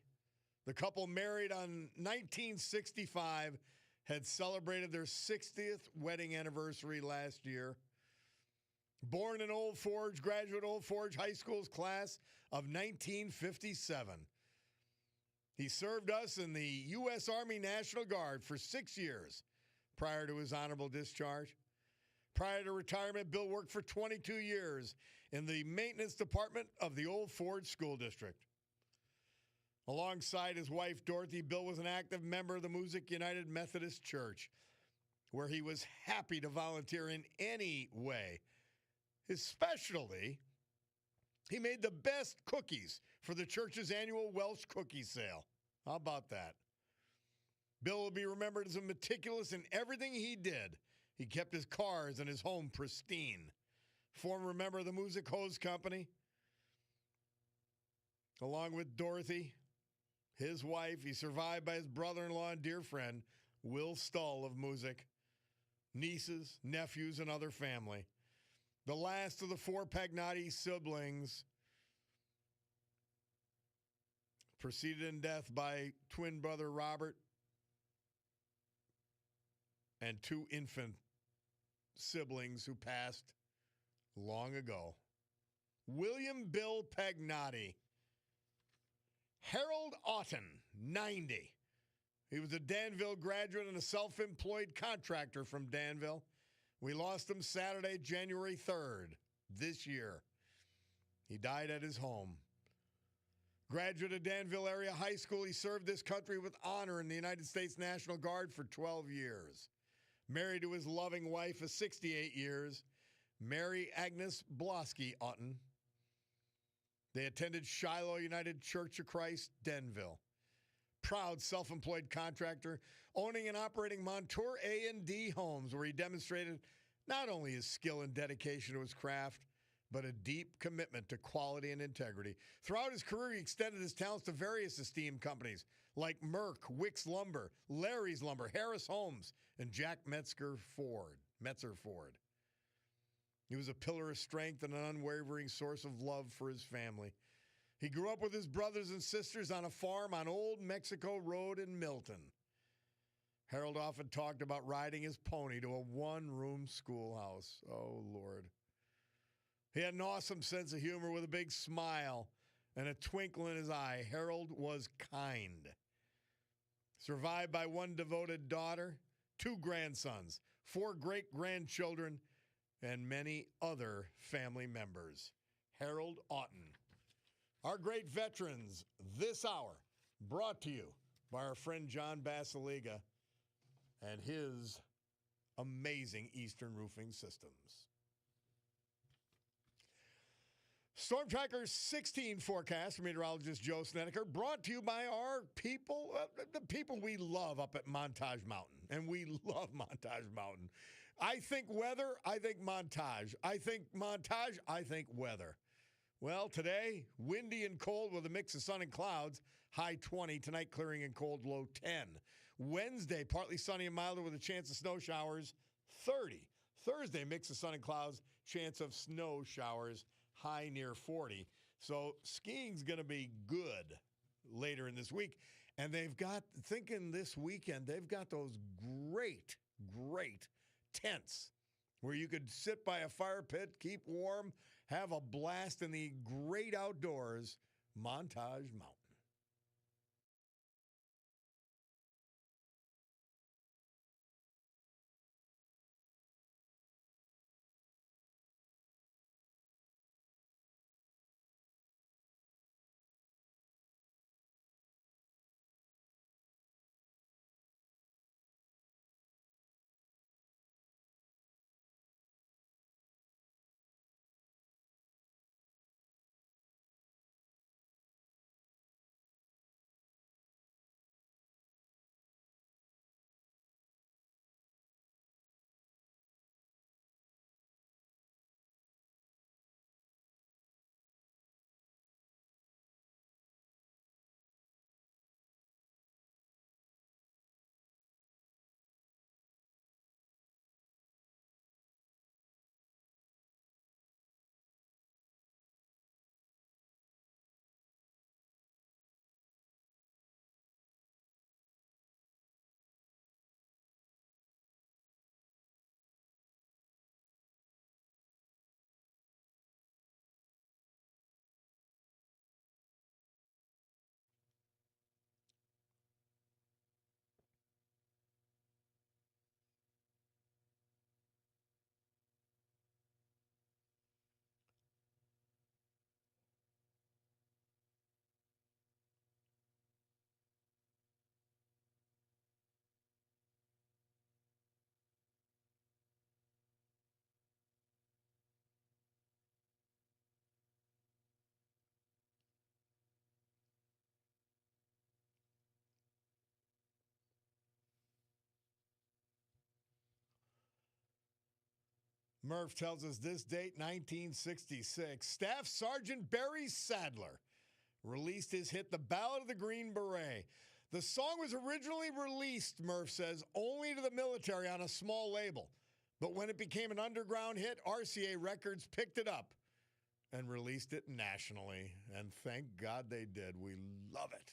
The couple married on 1965 had celebrated their 60th wedding anniversary last year. Born in Old Forge, graduate Old Forge High School's class of 1957. He served us in the U.S. Army National Guard for 6 years prior to his honorable discharge. Prior to retirement, Bill worked for 22 years in the maintenance department of the Old Forge School District. Alongside his wife, Dorothy, Bill was an active member of the Music United Methodist Church, where he was happy to volunteer in any way. His specialty, he made the best cookies for the church's annual Welsh cookie sale. How about that? Bill will be remembered as meticulous in everything he did. He kept his cars and his home pristine. Former member of the Music Hose Company, along with Dorothy, his wife. He's survived by his brother-in-law and dear friend, Will Stull of Music, nieces, nephews, and other family. The last of the four Pagnotti siblings, preceded in death by twin brother Robert and two infant siblings who passed long ago. William Bill Pagnotti. Harold Otten, 90. He was a Danville graduate and a self-employed contractor from Danville. We lost him Saturday, January 3rd, this year. He died at his home. Graduate of Danville Area High School, he served this country with honor in the United States National Guard for 12 years. Married to his loving wife of 68 years, Mary Agnes Blosky Otten. They attended Shiloh United Church of Christ, Denville. Proud self-employed contractor, owning and operating Montour A&D Homes, where he demonstrated not only his skill and dedication to his craft, but a deep commitment to quality and integrity. Throughout his career, he extended his talents to various esteemed companies like Merck, Wicks Lumber, Larry's Lumber, Harris Homes, and Jack Metzer Ford. He was a pillar of strength and an unwavering source of love for his family. He grew up with his brothers and sisters on a farm on Old Mexico Road in Milton. Harold often talked about riding his pony to a one-room schoolhouse. Oh, Lord. He had an awesome sense of humor with a big smile and a twinkle in his eye. Harold was kind. Survived by one devoted daughter, two grandsons, four great-grandchildren, and many other family members. Harold Otten. Our great veterans this hour, brought to you by our friend John Basiliga and his amazing Eastern Roofing Systems. Storm Tracker 16 forecast from meteorologist Joe Snedeker, brought to you by our people, the people we love up at Montage Mountain. And we love Montage Mountain. I think weather, I think montage. I think montage, I think weather. Well, today, windy and cold with a mix of sun and clouds, high 20. Tonight, clearing and cold, low 10. Wednesday, partly sunny and milder with a chance of snow showers, 30. Thursday, mix of sun and clouds, chance of snow showers, high near 40. So skiing's going to be good later in this week. And they've got, thinking this weekend, they've got those great tents where you could sit by a fire pit, keep warm, have a blast in the great outdoors, Montage Mountain. Murph tells us this date, 1966. Staff Sergeant Barry Sadler released his hit, The Ballad of the Green Beret. The song was originally released, Murph says, only to the military on a small label. But when it became an underground hit, RCA Records picked it up and released it nationally. And thank God they did. We love it.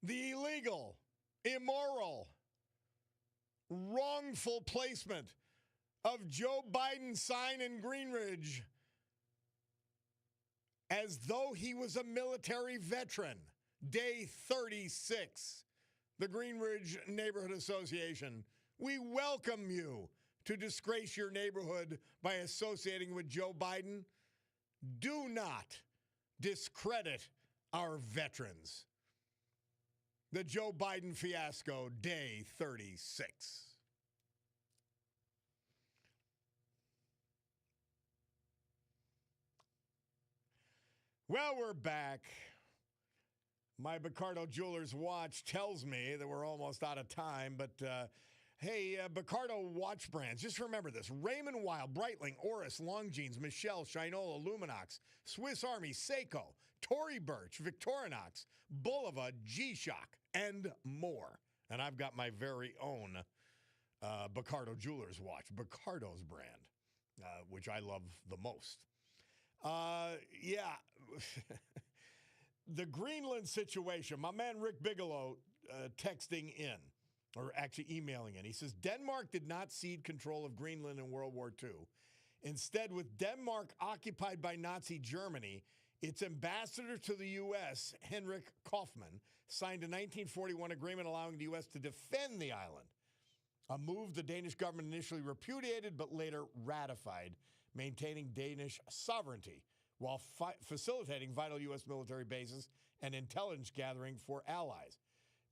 the illegal, immoral, wrongful placement of Joe Biden's sign in Greenridge as though he was a military veteran. Day 36. The Greenridge Neighborhood Association, we welcome you to disgrace your neighborhood by associating with Joe Biden. Do not discredit our veterans. The Joe Biden fiasco, day 36. Well, we're back. My Bacardo Jewelers watch tells me that we're almost out of time, but hey, Bacardo watch brands, just remember this. Raymond Weil, Breitling, Oris, Longines, Michelle, Shinola, Luminox, Swiss Army, Seiko, Tory Burch, Victorinox, Bulova, G-Shock, and more. And I've got my very own Bacardo Jewelers watch, Bacardo's brand, which I love the most. Yeah. The Greenland situation, my man Rick Bigelow texting in, or actually emailing in. He says, Denmark did not cede control of Greenland in World War II. Instead, with Denmark occupied by Nazi Germany, its ambassador to the U.S., Henrik Kaufmann, signed a 1941 agreement allowing the U.S. to defend the island, a move the Danish government initially repudiated but later ratified, maintaining Danish sovereignty while facilitating vital U.S. military bases and intelligence gathering for allies.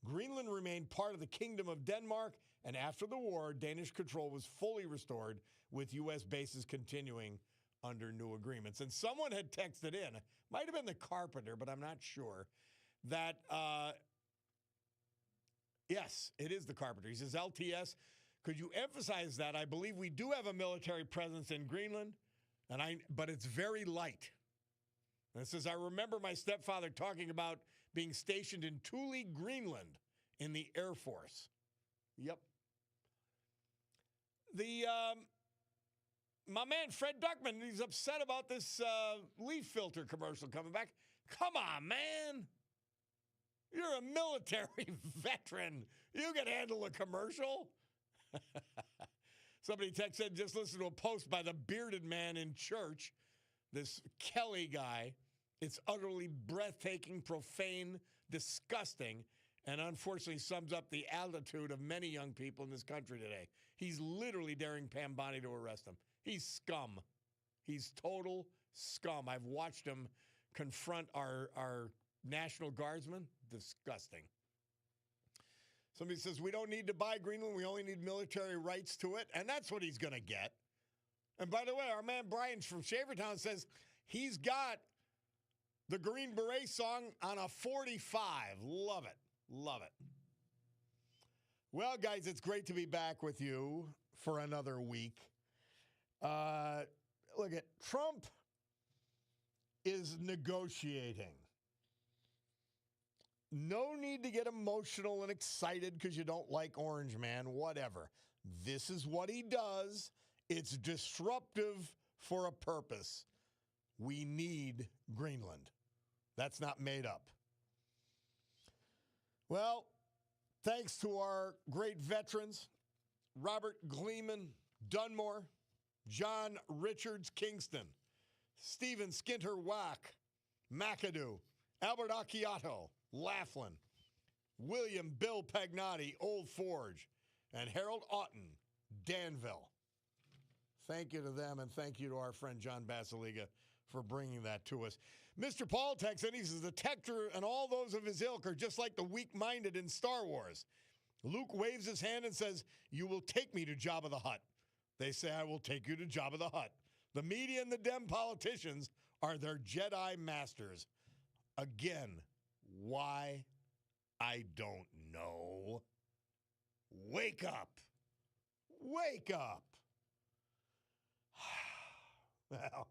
Greenland remained part of the Kingdom of Denmark, and after the war, Danish control was fully restored, with U.S. bases continuing under new agreements. And someone had texted in, might have been the Carpenter, but I'm not sure, that, yes, it is the Carpenter. He says, LTS, could you emphasize that? I believe we do have a military presence in Greenland, but it's very light. And it says, I remember my stepfather talking about being stationed in Thule, Greenland in the Air Force. Yep. My man Fred Duckman, he's upset about this leaf filter commercial coming back. Come on, man. You're a military veteran. You can handle a commercial. Somebody texted, just listen to a post by the bearded man in church, this Kelly guy. It's utterly breathtaking, profane, disgusting, and unfortunately sums up the attitude of many young people in this country today. He's literally daring Pam Bondi to arrest him. He's scum. He's total scum. I've watched him confront our National Guardsmen. Disgusting. Somebody says, we don't need to buy Greenland. We only need military rights to it. And that's what he's going to get. And by the way, our man Brian from Shavertown says he's got the Green Beret song on a 45. Love it. Love it. Well, guys, it's great to be back with you for another week. Look at Trump is negotiating. No need to get emotional and excited because you don't like Orange Man, whatever. This is what he does. It's disruptive for a purpose. We need Greenland. That's not made up. Well, thanks to our great veterans, Robert Gleeman, Dunmore, John Richards Kingston, Stephen Skinter Wack, McAdoo, Albert Acciato, Laughlin, William Bill Pagnotti, Old Forge, and Harold Oughton, Danville. Thank you to them, and thank you to our friend John Basiliga for bringing that to us. Mr. Paul texts in, he says, the Tector and all those of his ilk are just like the weak-minded in Star Wars. Luke waves his hand and says, you will take me to Jabba the Hutt. They say, I will take you to Jabba the Hutt. The media and the Dem politicians are their Jedi masters. Again, why? I don't know. Wake up. Wake up. Well,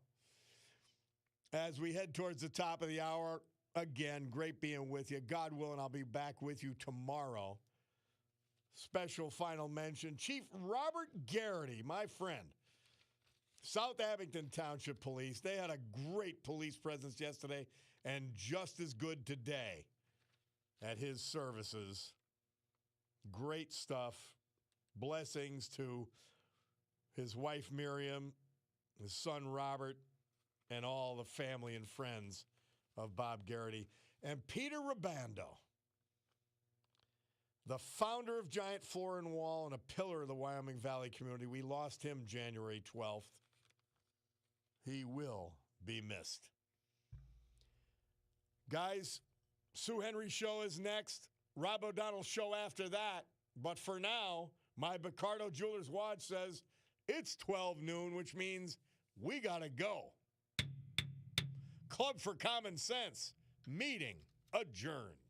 as we head towards the top of the hour, again, great being with you. God willing, I'll be back with you tomorrow. Special final mention, Chief Robert Garrity, my friend. South Abington Township Police, they had a great police presence yesterday and just as good today. at his services. Great stuff. Blessings to his wife Miriam, his son Robert, and all the family and friends of Bob Garrity. And Peter Rabando, the founder of Giant Floor and Wall and a pillar of the Wyoming Valley community. We lost him January 12th. He will be missed. Guys, Sue Henry's show is next. Rob O'Donnell's show after that. But for now, my Bacardo Jewelers watch says it's 12 noon, which means we got to go. Club for Common Sense, meeting adjourned.